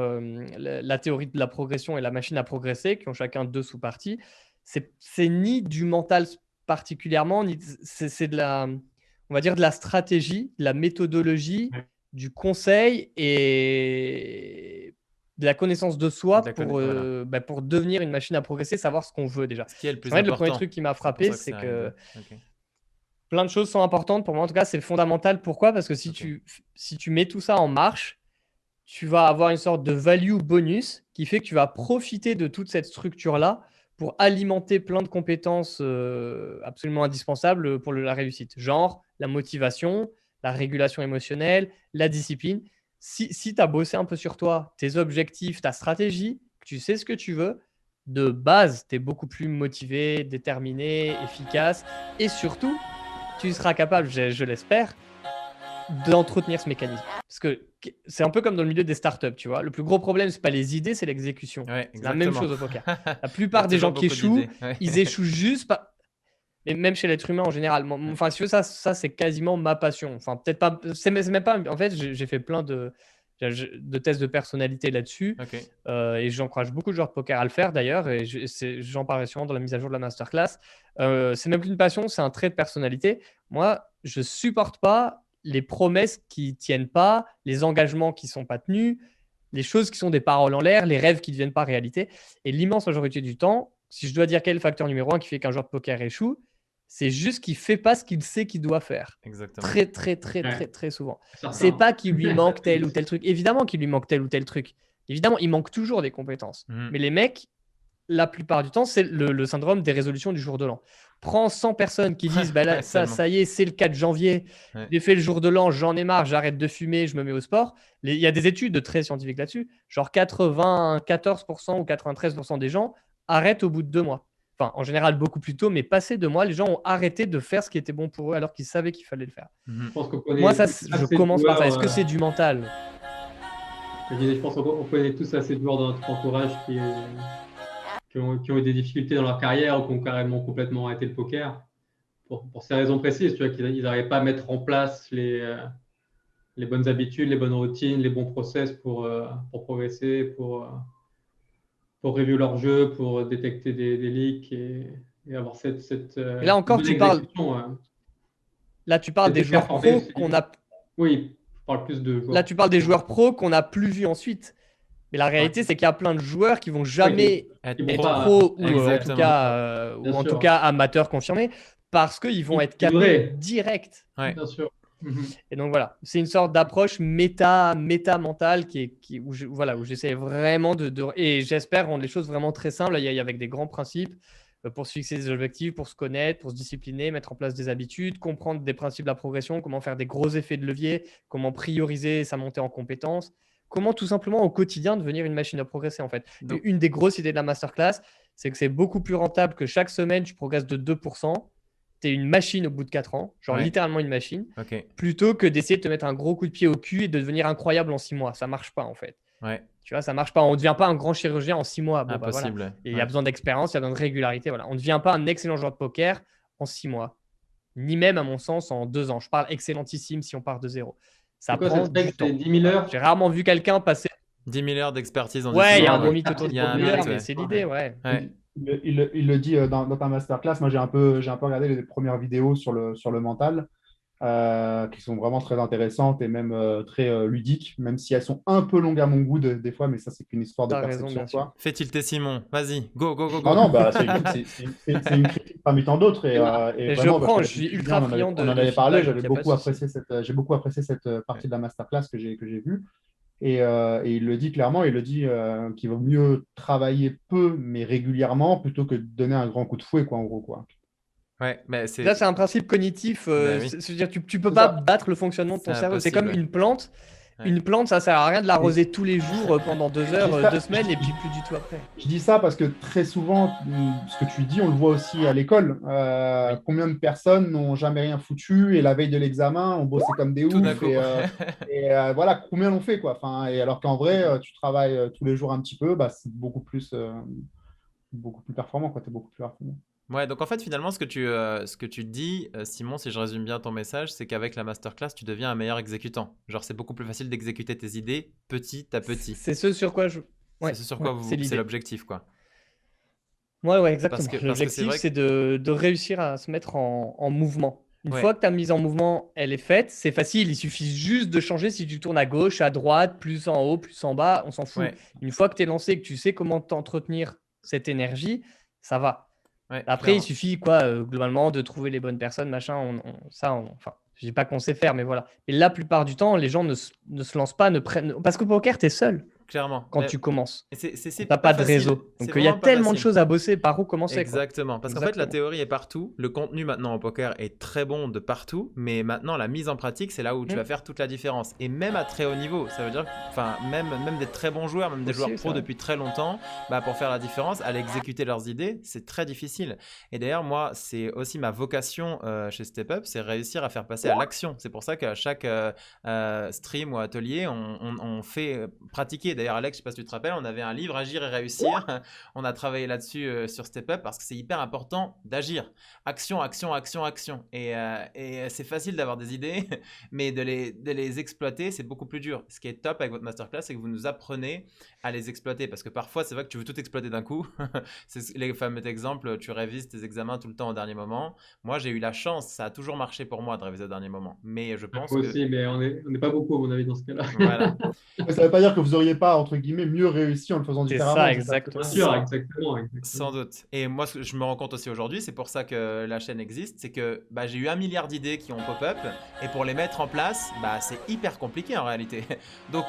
la théorie de la progression et la machine à progresser, qui ont chacun 2 sous-parties, c'est ni du mental particulièrement, ni c'est on va dire de la stratégie, de la méthodologie, Ouais. du conseil et de la connaissance de soi Voilà. pour devenir une machine à progresser, savoir ce qu'on veut déjà. Ce qui est le En plus fait, le premier important. truc qui m'a C'est pour frappé, ça que c'est c'est arrivé. que Ok. plein de choses sont importantes. Pour moi, en tout cas, c'est fondamental. Pourquoi? Parce que si Ok. tu mets tout ça en marche, tu vas avoir une sorte de value bonus qui fait que tu vas profiter de toute cette structure-là pour alimenter plein de compétences absolument indispensables pour la réussite. Genre la motivation, la régulation émotionnelle, la discipline. Si tu as bossé un peu sur toi, tes objectifs, ta stratégie, que tu sais ce que tu veux, de base, tu es beaucoup plus motivé, déterminé, efficace. Et surtout, tu seras capable, je l'espère, d'entretenir ce mécanisme. Parce que c'est un peu comme dans le milieu des startups, tu vois. Le plus gros problème, c'est pas les idées, c'est l'exécution. Ouais, C'est la même exactement. chose au poker. La Il y a plupart des toujours gens qui beaucoup échouent, d'idées. Ouais. ils échouent juste pas. Et même chez l'être humain en général. Enfin, si tu veux, ça c'est quasiment ma passion. Enfin, peut-être pas. C'est même pas. En fait, j'ai fait plein de tests de personnalité là-dessus. Ok. Et j'encourage beaucoup de joueurs de poker à le faire d'ailleurs. Et j'en parlerai sûrement dans la mise à jour de la masterclass. C'est même plus une passion, c'est un trait de personnalité. Moi, je supporte pas les promesses qui tiennent pas, les engagements qui sont pas tenus, les choses qui sont des paroles en l'air, les rêves qui ne deviennent pas réalité. Et l'immense majorité du temps, si je dois dire quel est le facteur numéro 1 qui fait qu'un joueur de poker échoue, c'est juste qu'il fait pas ce qu'il sait qu'il doit faire. Exactement. Très, très, très, Ouais. très, très souvent. Certain. C'est pas qu'il lui manque tel ou tel truc. Évidemment qu'il lui manque tel ou tel truc. Évidemment, il manque toujours des compétences. Mhm. Mais les mecs, la plupart du temps, c'est le syndrome des résolutions du jour de l'an. Prends 100 personnes qui disent bah là, Ouais, tellement. ça y est, c'est le 4 janvier, Ouais. j'ai fait le jour de l'an, j'en ai marre, j'arrête de fumer, je me mets au sport. Il y a des études très scientifiques là-dessus. Genre 94% ou 93% des gens arrêtent au bout de 2 mois. Enfin, en général, beaucoup plus tôt, mais passé 2 mois, les gens ont arrêté de faire ce qui était bon pour eux alors qu'ils savaient qu'il fallait le faire. Mhm. Je pense qu'on connaît Moi, ça, tous je assez de commence par ça. joueurs, Est-ce que c'est du mental? je pense qu'on connaît tous assez de joueurs dans notre entourage qui ont eu des difficultés dans leur carrière ou qui ont carrément complètement arrêté le poker pour ces raisons précises, tu vois, qu'ils n'arrivaient pas à mettre en place les bonnes habitudes, les bonnes routines, les bons process pour progresser, pour review leur jeu, pour détecter des leaks et avoir cette Et là encore, bonne tu parles exécution. des joueurs performer pros aussi. qu'on a. Oui, je parle plus de joueurs. Là, tu parles des joueurs pros qu'on n'a plus vus ensuite. Mais la réalité, c'est qu'il y a plein de joueurs qui vont jamais Être Ils vont être pro. pas- pros ou Exactement. Bien en tout sûr. cas amateurs confirmés parce qu'ils vont Ils être capés devraient. direct. Ouais. Bien sûr. Mhm. Et donc voilà, c'est une sorte d'approche méta mentale où j'essaie vraiment et j'espère rendre les choses vraiment très simples. Il y a avec des grands principes pour se fixer des objectifs, pour se connaître, pour se discipliner, mettre en place des habitudes, comprendre des principes de la progression, comment faire des gros effets de levier, comment prioriser sa montée en compétences, comment tout simplement au quotidien devenir une machine à progresser en fait. Donc- Une des grosses idées de la masterclass, c'est que c'est beaucoup plus rentable que chaque semaine tu progresses de 2%. tu es une machine au bout de 4 ans, genre Ouais. littéralement une machine, Ok. plutôt que d'essayer de te mettre un gros coup de pied au cul et de devenir incroyable en 6 mois. Ça marche pas en fait. Ouais. Tu vois, ça marche pas. On ne devient pas un grand chirurgien en 6 mois. Bon, bah, voilà. Impossible. Et il y a besoin d'expérience, il y a besoin de régularité. Voilà. On ne devient pas un excellent joueur de poker en 6 mois. Ni même, à mon sens, en 2 ans. Je parle excellentissime si on part de zéro. Ça C'est quoi prend cette règle? du temps. C'est 10 000 heures? J'ai rarement vu quelqu'un passer. 10 000 heures d'expertise en Ouais, il y a un décision. bon mythe autour de Il y a un 10 000 heures, mythe, mais ouais. c'est l'idée, ouais. Ouais. Il le dit dans ta masterclass. Moi, j'ai un peu regardé les premières vidéos sur le mental, qui sont vraiment très intéressantes et même très ludiques, même si elles sont un peu longues à mon goût des fois, mais ça, c'est qu'une histoire de T'as raison, perception, bien sûr. quoi. Fais tilter Simon. Vas-y. Go, go, go, Non, go. non, bah, c'est une critique parmi tant d'autres. Et Et je vraiment, bah, prends, te je l'ai suis dit, Julien, ultra friand on en de avait parlé. feedback, donc J'avais y a pas de beaucoup souci. apprécié j'ai beaucoup apprécié cette partie de la masterclass que j'ai vue. Et il le dit clairement, il le dit qu'il vaut mieux travailler peu, mais régulièrement, plutôt que de donner un grand coup de fouet, quoi, en gros, quoi. Ouais, mais Là, c'est c'est un principe cognitif. Ben oui. C'est-à-dire, tu peux C'est pas ça. battre le fonctionnement de ton C'est cerveau. C'est comme impossible. une plante. Ouais. Une plante, ça sert à rien de l'arroser tous les jours pendant 2 heures, 2 semaines, et puis plus du tout après. Je dis ça parce que très souvent, ce que tu dis, on le voit aussi à l'école. Oui. Combien de personnes n'ont jamais rien foutu et la veille de l'examen, on bossait comme des Tout d'un oufs coup. voilà, combien l'ont fait, quoi. Enfin, et alors qu'en vrai, tu travailles tous les jours un petit peu, bah, c'est beaucoup plus performant, quoi. Tu es beaucoup plus performant. Ouais, donc en fait, finalement, ce que tu dis, Simon, si je résume bien ton message, c'est qu'avec la masterclass, tu deviens un meilleur exécutant. Genre, c'est beaucoup plus facile d'exécuter tes idées petit à petit. C'est ce sur quoi je. Ouais, C'est ce sur quoi c'est c'est l'idée. l'objectif, quoi. Ouais, exactement. Parce que c'est L'objectif, vrai c'est de réussir à se mettre en mouvement. Une Ouais. fois que ta mise en mouvement, elle est faite, c'est facile. Il suffit juste de changer si tu tournes à gauche, à droite, plus en haut, plus en bas, on s'en fout. Ouais, Une fois que tu es lancé et que tu sais comment t'entretenir cette énergie, ça va. ouais, Après, il clairement. suffit globalement de trouver les bonnes personnes, machin. Enfin, je dis pas qu'on sait faire, mais voilà. Et la plupart du temps, les gens ne se lancent pas, parce qu'au poker, tu es seul Clairement. quand Mais- tu commences. et c'est Tu n'as pas pas de facile. réseau. C'est Donc, il y a vraiment pas tellement de facile. choses à bosser. Par où commencer, quoi. Exactement. Parce qu'en fait, la Exactement. théorie est partout. Le contenu maintenant en poker est très bon de partout. Mais maintenant, la mise en pratique, c'est là où tu vas faire toute la différence. Et même à très haut niveau. Ça veut dire, enfin, même des très bons joueurs, même des Aussi, joueurs c'est pros vrai. depuis très longtemps, bah, pour faire la différence, à l'exécuter leurs idées, c'est très difficile. Et d'ailleurs, moi, c'est aussi ma vocation chez Step Up, c'est réussir à faire passer à l'action. C'est pour ça qu'à chaque stream ou atelier, on fait pratiquer. D'ailleurs, Alex, je sais pas si tu te rappelles, on avait un livre Agir et réussir. On a travaillé là-dessus sur Step Up parce que c'est hyper important d'agir. Action, action, action, action. Et c'est facile d'avoir des idées, mais de les exploiter, c'est beaucoup plus dur. Ce qui est top avec votre masterclass, c'est que vous nous apprenez à les exploiter parce que parfois, c'est vrai que tu veux tout exploiter d'un coup. C'est les fameux exemples, tu révises tes examens tout le temps au dernier moment. Moi, j'ai eu la chance, ça a toujours marché pour moi de réviser au dernier moment. Mais je pense Moi que aussi, mais on n'est pas beaucoup, à mon avis, dans ce cas-là. voilà. Mais ça ne veut pas dire que vous n'auriez pas, entre guillemets, mieux réussi en le faisant C'est différemment. ça, que exactement. Bien sûr, exactement. Sans doute. Et moi, ce que je me rends compte aussi aujourd'hui, c'est pour ça que la chaîne existe, c'est que bah, j'ai eu 1 milliard d'idées qui ont pop-up, et pour les mettre en place, bah, c'est hyper compliqué en réalité. Donc,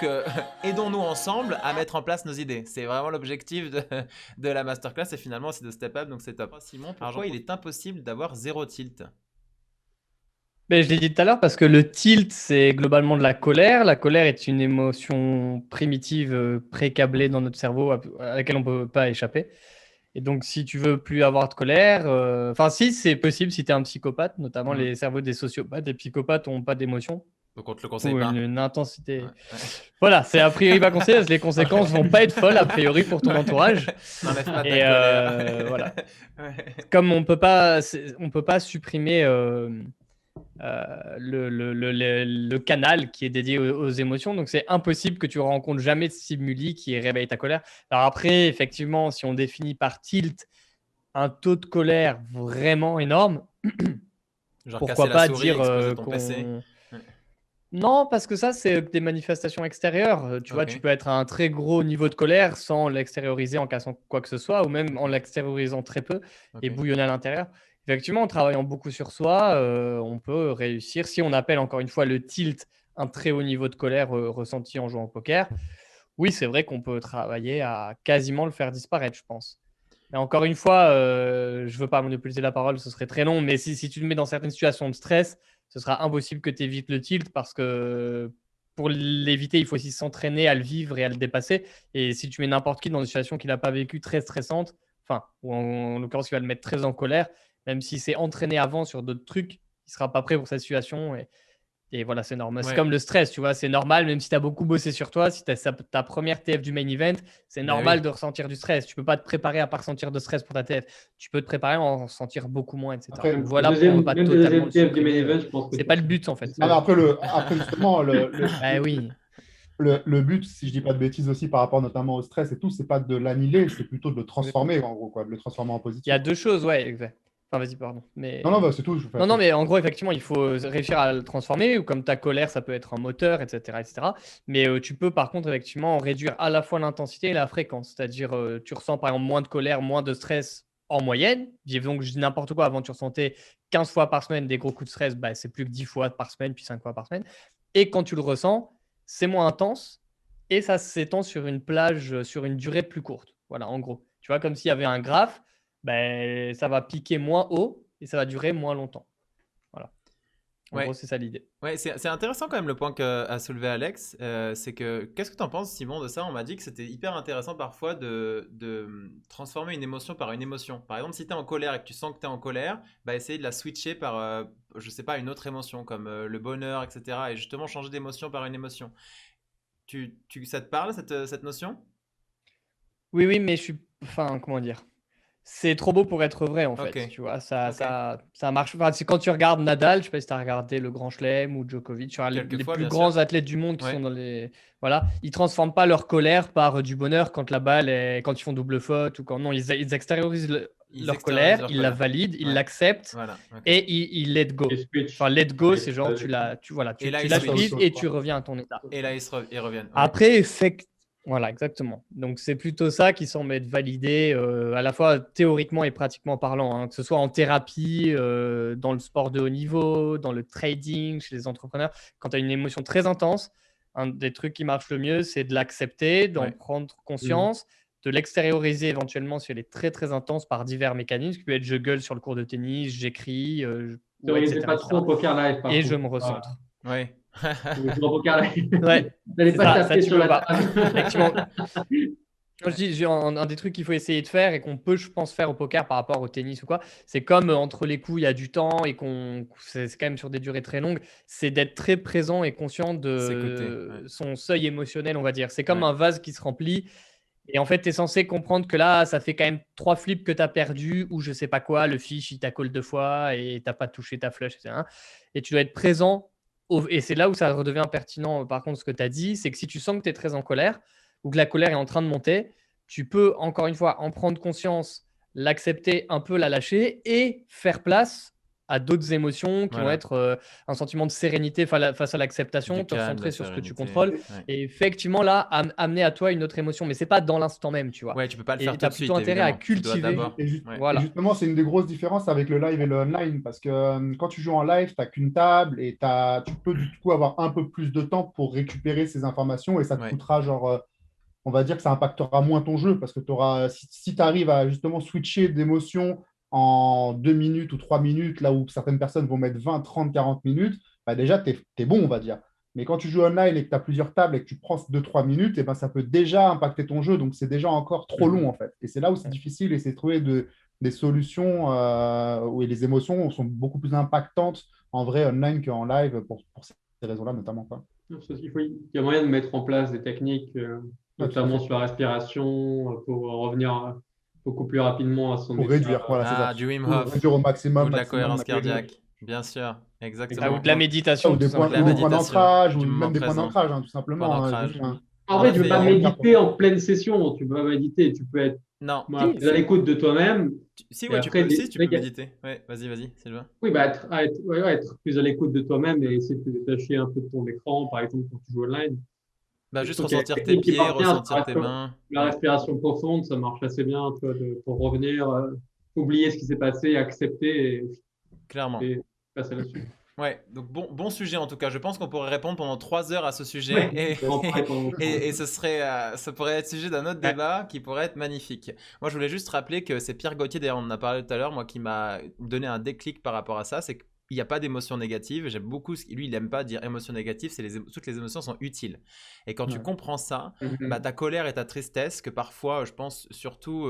aidons-nous ensemble à mettre en place nos idées. C'est vraiment l'objectif de la masterclass, et finalement, c'est de step up, donc c'est top. Simon, pourquoi il est impossible d'avoir 0 tilt? Mais je l'ai dit tout à l'heure, parce que le tilt, c'est globalement de la colère. La colère est une émotion primitive, pré-câblée dans notre cerveau, à laquelle on ne peut pas échapper. Et donc, si tu veux plus avoir de colère, enfin, si, c'est possible si tu es un psychopathe, notamment les cerveaux des sociopathes. Les psychopathes n'ont pas d'émotion. Donc, on te le conseille Ou pas. une intensité. Ouais. Voilà, c'est a priori pas conseillé, parce que les conséquences vont pas être folles, a priori, pour ton entourage. N'enlève pas ta Et colère. voilà. Ouais. Comme on peut pas supprimer le canal qui est dédié aux émotions, donc c'est impossible que tu rencontres jamais de stimuli qui réveille ta colère. Alors après, effectivement, si on définit par tilt un taux de colère vraiment énorme, Genre pourquoi casser pas la souris, dire exploser ton PC. Non, parce que ça, c'est des manifestations extérieures. Tu vois, Ok. tu peux être à un très gros niveau de colère sans l'extérioriser en cassant quoi que ce soit, ou même en l'extériorisant très peu et Ok. bouillonner à l'intérieur. Effectivement, en travaillant beaucoup sur soi, on peut réussir. Si on appelle encore une fois le tilt un très haut niveau de colère ressenti en jouant au poker, oui, c'est vrai qu'on peut travailler à quasiment le faire disparaître, je pense. Mais encore une fois, je ne veux pas monopoliser la parole, ce serait très long, mais si tu te mets dans certaines situations de stress, ce sera impossible que tu évites le tilt parce que pour l'éviter, il faut aussi s'entraîner à le vivre et à le dépasser. Et si tu mets n'importe qui dans une situation qu'il n'a pas vécue très stressante, enfin, ou en l'occurrence, qui va le mettre très en colère, Même s'il s'est entraîné avant sur d'autres trucs, il ne sera pas prêt pour cette situation. Et voilà, c'est normal. C'est Ouais. comme le stress, tu vois, c'est normal, même si tu as beaucoup bossé sur toi, si tu as ta première TF du main event, c'est normal oui. de ressentir du stress. Tu peux pas te préparer à pas ressentir de stress pour ta TF. Tu peux te préparer à en ressentir beaucoup moins, etc. Après, Donc le voilà pourquoi on ne va pas même le totalement deuxième le TF du main supprimer. event, je pense que C'est pas le but en fait. Ah, mais après, justement, Bah oui, le but, si je dis pas de bêtises aussi par rapport notamment au stress et tout, c'est pas de l'annihiler, c'est plutôt de le transformer en gros, quoi, de le transformer en il y positif. a deux choses, ouais, exact. Enfin, vas-y, pardon. Mais... Non, bah, c'est tout. Non, mais en gros, effectivement, il faut réussir à le transformer, ou comme ta colère, ça peut être un moteur, etc. etc. Mais tu peux, par contre, effectivement, réduire à la fois l'intensité et la fréquence. C'est-à-dire, tu ressens, par exemple, moins de colère, moins de stress en moyenne. Donc, je dis n'importe quoi. Avant, tu ressentais 15 fois par semaine des gros coups de stress. Bah, c'est plus que 10 fois par semaine, puis 5 fois par semaine. Et quand tu le ressens, c'est moins intense et ça s'étend sur une plage, sur une durée plus courte. Voilà, en gros. Tu vois, comme s'il y avait un graphe, ben, ça va piquer moins haut et ça va durer moins longtemps. Voilà. En Ouais. gros, c'est ça l'idée. Ouais, c'est intéressant quand même le point qu'a soulevé Alex. C'est que, qu'est-ce que tu en penses, Simon, de ça? On m'a dit que c'était hyper intéressant parfois de transformer une émotion par une émotion. Par exemple, si tu es en colère et que tu sens que tu es en colère, bah, essayer de la switcher par, je sais pas, une autre émotion comme le bonheur, etc. Et justement changer d'émotion par une émotion. Ça te parle, cette notion? Oui, oui, mais je suis. Enfin, comment dire? C'est trop beau pour être vrai, en fait. Ok. Tu vois, ça, Ok. ça marche. Enfin, c'est quand tu regardes Nadal, je sais pas si tu as regardé le Grand Chelem ou Djokovic, tu vois, les Quelquefois, plus bien grands sûr. athlètes du monde qui Ouais. sont dans les. Voilà, ils transforment pas leur colère par du bonheur quand la balle est. Quand ils font double faute ou quand. Non, ils extériorisent Ils leur extériorisent colère, leur ils la colère. valident, ils Ouais. l'acceptent Voilà. Ok. et ils let go. Et switch. Enfin, let go, Ouais, c'est genre voilà, Et là, tu ils lâches switchent. prise Autre et chose, tu quoi. reviens à ton état. Et là, ils reviennent. Ouais. Après, voilà, exactement. Donc, c'est plutôt ça qui semble être validé, à la fois théoriquement et pratiquement parlant, hein, que ce soit en thérapie, dans le sport de haut niveau, dans le trading, chez les entrepreneurs. Quand tu as une émotion très intense, un des trucs qui marche le mieux, c'est de l'accepter, d'en Ouais. prendre conscience, de l'extérioriser éventuellement si elle est très, très intense par divers mécanismes, qui peut être je gueule sur le cours de tennis, j'écris, ou Théorisez etc., pas trop au poker live, par et contre. je me recentre. Ouais. Ou au poker live. Ouais, N'allez c'est pas ça, taper tu sur peux la pas. table. Effectivement. Quand je dis un des trucs qu'il faut essayer de faire et qu'on peut, je pense, faire au poker par rapport au tennis ou quoi, c'est comme entre les coups, il y a du temps et c'est quand même sur des durées très longues, c'est d'être très présent et conscient S'écouter. de Ouais. son seuil émotionnel, on va dire. C'est comme Ouais. un vase qui se remplit et en fait, tu es censé comprendre que là, ça fait quand même 3 flips que tu as perdu ou je sais pas quoi, le fiche, il t'a call 2 fois et tu n'as pas touché ta flush, etc. Et tu dois être présent. Et c'est là où ça redevient pertinent, par contre, ce que tu as dit, c'est que si tu sens que tu es très en colère ou que la colère est en train de monter, tu peux, encore une fois, en prendre conscience, l'accepter, un peu la lâcher et faire place à d'autres émotions qui vont Voilà. être un sentiment de sérénité face à l'acceptation, Du te calme, de recentrer la sur ce que tu sérénité. contrôles Ouais. et effectivement là, amener à toi une autre émotion. Mais c'est pas dans l'instant même, tu vois. Ouais, tu peux pas le faire Et tout tu as de plutôt suite, intérêt à évidemment. Tu dois cultiver. d'abord. Et Voilà. justement, c'est une des grosses différences avec le live et le online parce que quand tu joues en live, tu n'as qu'une table et tu peux du coup avoir un peu plus de temps pour récupérer ces informations et ça te Ouais. coûtera genre, on va dire que ça impactera moins ton jeu parce que si tu arrives à justement switcher d'émotion en 2 minutes ou 3 minutes, là où certaines personnes vont mettre 20, 30, 40 minutes, bah déjà, tu es bon, on va dire. Mais quand tu joues online et que tu as plusieurs tables et que tu prends 2-3 minutes, et ben, ça peut déjà impacter ton jeu. Donc, c'est déjà encore trop long, en fait. Et c'est là où c'est difficile et c'est trouver des solutions où les émotions sont beaucoup plus impactantes en vrai online qu'en live pour ces raisons-là, notamment. Quoi. Il y a moyen de mettre en place des techniques, notamment sur la respiration, pour revenir beaucoup plus rapidement à son Pour état. réduire, voilà, c'est ça. Du Wim Pour Hof réduire au maximum, ou de la maximum, cohérence maximum. cardiaque. Bien sûr, Ou exactement. de la méditation, Ou tout des points, simplement. la des points méditation, d'ancrage, ou du moment même des points présent, d'ancrage, tout point simplement. d'ancrage. En On fait, a tu ne veux fait- pas méditer en pleine session. Tu peux pas méditer. Tu peux être Non. Si, plus à l'écoute de toi-même. Si, Et ouais, après, tu peux méditer. Ouais, vas-y, Sylvain. Oui, bah, être plus à l'écoute de toi-même et essayer de te détacher un peu de ton écran, par exemple, quand tu joues online. Bah, Je juste trouve qu'il y a ressentir des tes techniques qui pieds, marchent bien. ressentir tes mains. La Ouais. respiration profonde, ça marche assez bien, tu vois, pour revenir, oublier ce qui s'est passé, accepter Clairement. et passer là-dessus. Ouais, donc bon sujet en tout cas. Je pense qu'on pourrait répondre pendant 3 heures à ce sujet Ouais, on va en parler pendant longtemps. et ça pourrait être sujet d'un autre débat qui pourrait être magnifique. Moi, je voulais juste rappeler que c'est Pierre Gauthier, d'ailleurs, on en a parlé tout à l'heure, moi qui m'a donné un déclic par rapport à ça. C'est que il n'y a pas d'émotion négative. J'aime beaucoup, lui, il n'aime pas dire émotion négative, toutes les émotions sont utiles. Et quand tu Ouais. comprends ça, Mhm. bah, ta colère et ta tristesse, que parfois, je pense surtout,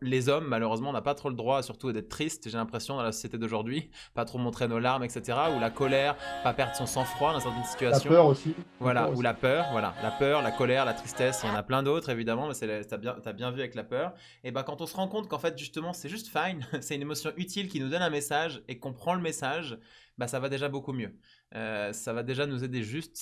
les hommes, malheureusement, on n'a pas trop le droit, surtout d'être triste, j'ai l'impression, dans la société d'aujourd'hui, pas trop montrer nos larmes, etc. Ou la colère, pas perdre son sang-froid dans certaines La situations. peur aussi. Voilà, ou la peur, la colère, la tristesse, il y en a plein d'autres évidemment, mais t'as bien vu avec la peur. Et bah quand on se rend compte qu'en fait justement c'est juste fine, c'est une émotion utile qui nous donne un message et qu'on prend le message, bah ça va déjà beaucoup mieux. Ça va déjà nous aider juste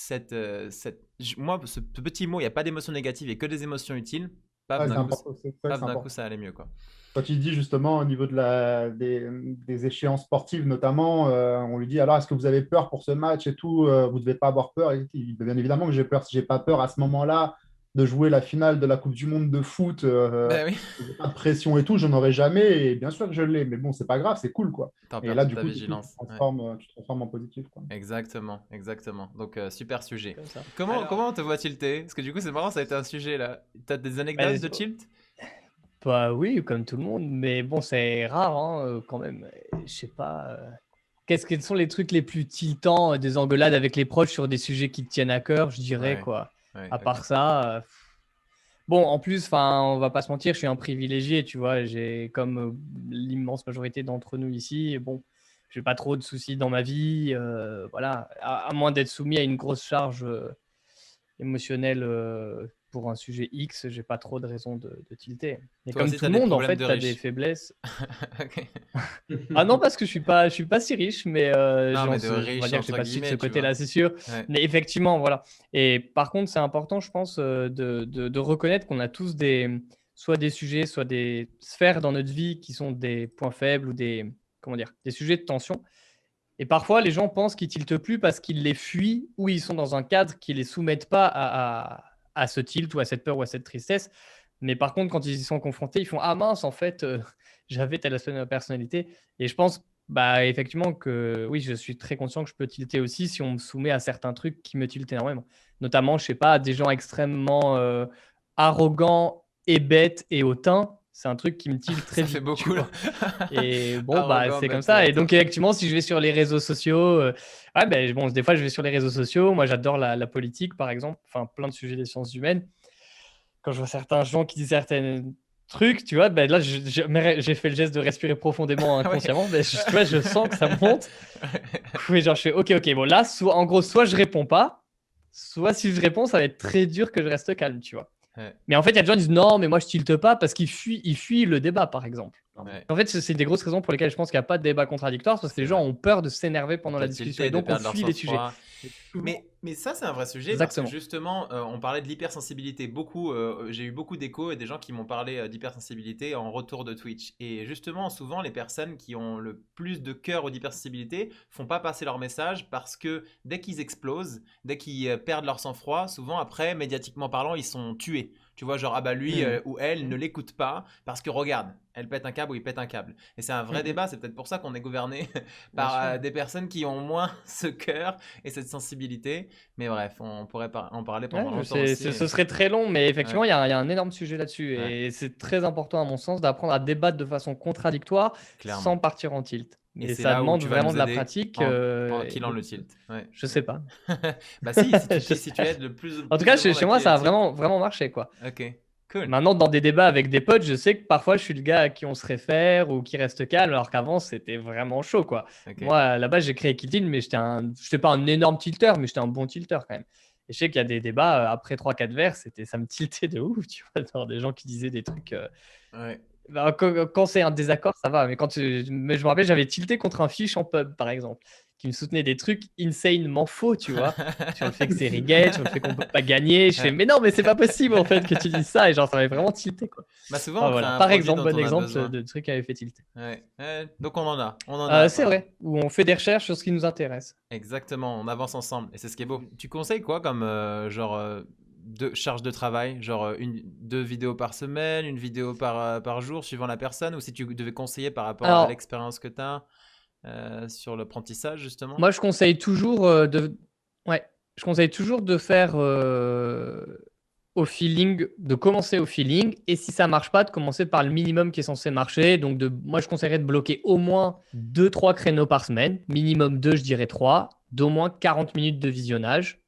moi ce petit mot, il n'y a pas d'émotion négative et que des émotions utiles, paf Ouais, c'est d'un coup, important. C'est vrai que paf c'est d'un coup important. ça allait mieux quoi. Quand il dit justement au niveau de des échéances sportives notamment, on lui dit alors est-ce que vous avez peur pour ce match et tout, vous ne devez pas avoir peur. Il dit, bien évidemment que j'ai peur. Si j'ai pas peur à ce moment-là de jouer la finale de la Coupe du Monde de foot, Ben oui, j'ai pas de pression et tout, je n'en aurai jamais. Et bien sûr que je l'ai, mais bon, c'est pas grave, c'est cool quoi. t'en Et perds là, toute du ta coup, tu vigilance. Ouais. tu transformes en positif, quoi. Exactement, exactement. Donc, super sujet. Comme ça. Comment on te voit tilter? Parce que du coup, c'est marrant, ça a été un sujet là. T'as des anecdotes de tilt? Bah oui, comme tout le monde, mais bon, c'est rare hein, quand même. Je sais pas. Quels sont les trucs les plus tiltants, des engueulades avec les proches sur des sujets qui te tiennent à cœur, je dirais Ouais, quoi. ouais, À ok. part ça, bon, en plus, enfin, on va pas se mentir, je suis un privilégié, tu vois. J'ai comme l'immense majorité d'entre nous ici, et bon, j'ai pas trop de soucis dans ma vie, voilà, à moins d'être soumis à une grosse charge émotionnelle pour un sujet X, j'ai pas trop de raison de tilter. Et Toi comme aussi, tout t'as le des monde, en problèmes fait, de tu as des riches. faiblesses. Ok. Ah non, parce que je suis pas si riche, mais Non, mais de on va riches dire que j'ai entre pas de soucis de ce guillemets, tu vois. côté-là, c'est sûr. Ouais. Mais effectivement, voilà. Et par contre, c'est important, je pense, de reconnaître qu'on a tous soit des sujets, soit des sphères dans notre vie qui sont des points faibles ou comment dire, des sujets de tension. Et parfois, les gens pensent qu'ils tiltent plus parce qu'ils les fuient ou ils sont dans un cadre qui les soumettent pas à ce tilt ou à cette peur ou à cette tristesse. Mais par contre, quand ils y sont confrontés, ils font ah mince, en fait, j'avais tel aspect de ma personnalité. Et je pense bah, effectivement que oui, je suis très conscient que je peux tilter aussi si on me soumet à certains trucs qui me tiltent énormément. Notamment, je sais pas, des gens extrêmement arrogants et bêtes et hautains. C'est un truc qui me tilte très Ça fait vite, tu beaucoup là. vois. Et bon, bah, Arrogant, c'est comme bête et ça. Et hautain. donc, effectivement, si je vais sur les réseaux sociaux, ouais, ben, bon, des fois, je vais sur les réseaux sociaux. Moi, j'adore la politique, par exemple, enfin, plein de sujets des sciences humaines. Quand je vois certains gens qui disent certains trucs, tu vois, ben là, j'ai fait le geste de respirer profondément Ouais. inconsciemment. Ben, tu vois, je sens que ça monte. Oui, genre, je fais OK, OK. Bon, là, en gros, soit je réponds pas, soit si je réponds, ça va être très dur que je reste calme, tu vois. Ouais. Mais en fait, il y a des gens qui disent non, mais moi, je tilte pas parce ils fuient le débat, par exemple. Ouais. En fait, c'est des grosses raisons pour lesquelles je pense qu'il n'y a pas de débat contradictoire, parce que C'est les gens vrai. ont peur de s'énerver On pendant peut la discussion tilter, et de donc on perdre leur fuit les sujets. sang-froid. Mais ça, c'est un vrai sujet parce que Exactement. justement, on parlait de l'hypersensibilité. J'ai eu beaucoup d'échos et des gens qui m'ont parlé d'hypersensibilité en retour de Twitch. Et justement, souvent, les personnes qui ont le plus de cœur ou d'hypersensibilité font pas passer leur message parce que dès qu'ils explosent, dès qu'ils perdent leur sang-froid, souvent après, médiatiquement parlant, ils sont tués. Tu vois, genre, ah bah lui ou elle ne l'écoute pas parce que regarde, elle pète un câble ou il pète un câble. Et c'est un vrai débat, c'est peut-être pour ça qu'on est gouverné Bien sûr. par des personnes qui ont moins ce cœur et cette sensibilité. Mais bref, on pourrait en parler pendant Ouais, longtemps aussi. ce serait très long, mais effectivement, Ouais, il y a un énorme sujet là-dessus. ouais, Et c'est très important, à mon sens, d'apprendre à débattre de façon contradictoire sans clairement. partir en tilt. Et Mais c'est ça là où demande tu vas vraiment nous de la aider pratique. en Et killant le tilt. Ouais. je sais pas. Bah si tu J'espère. aides le plus, En tout plus cas, de monde à chez moi, killer ça le a tilt. vraiment, vraiment marché, quoi. Ok, cool. Maintenant, dans des débats avec des potes, je sais que parfois je suis le gars à qui on se réfère ou qui reste calme, alors qu'avant c'était vraiment chaud, quoi. Ok. Moi, à la base, j'ai créé Kill Tilt, mais j'étais pas un énorme tilter, mais j'étais un bon tilter quand même. Et je sais qu'il y a des débats, après 3-4 verres, ça me tiltait de ouf, tu vois, genre des gens qui disaient des trucs. Ouais. Bah, quand c'est un désaccord, ça va, mais je me rappelle, j'avais tilté contre un fiche en pub, par exemple, qui me soutenait des trucs insanement faux, tu vois, sur le fait que c'est rigged, sur le fait qu'on peut pas gagner. Je fais, mais non, mais c'est pas possible en fait que tu dises ça, et genre, ça m'avait vraiment tilté, quoi. Bah souvent Enfin, on crée voilà, un par produit exemple, dont bon on a exemple besoin. de trucs qui avaient fait tilter. Ouais. Ouais. Donc on en a. C'est Voilà. vrai, où on fait des recherches sur ce qui nous intéresse. Exactement, on avance ensemble et c'est ce qui est beau. Tu conseilles quoi comme de charge de travail, genre 2 vidéos par semaine, une vidéo par jour suivant la personne, ou si tu devais conseiller par rapport à Alors, l'expérience que tu as sur l'apprentissage justement? moi, je conseille toujours ouais, je conseille toujours de faire au feeling, de commencer au feeling. Et si ça marche pas, de commencer par le minimum qui est censé marcher. Donc, moi, je conseillerais de bloquer au moins 2-3 créneaux par semaine. Minimum 2, je dirais 3. D'au moins 40 minutes de visionnage.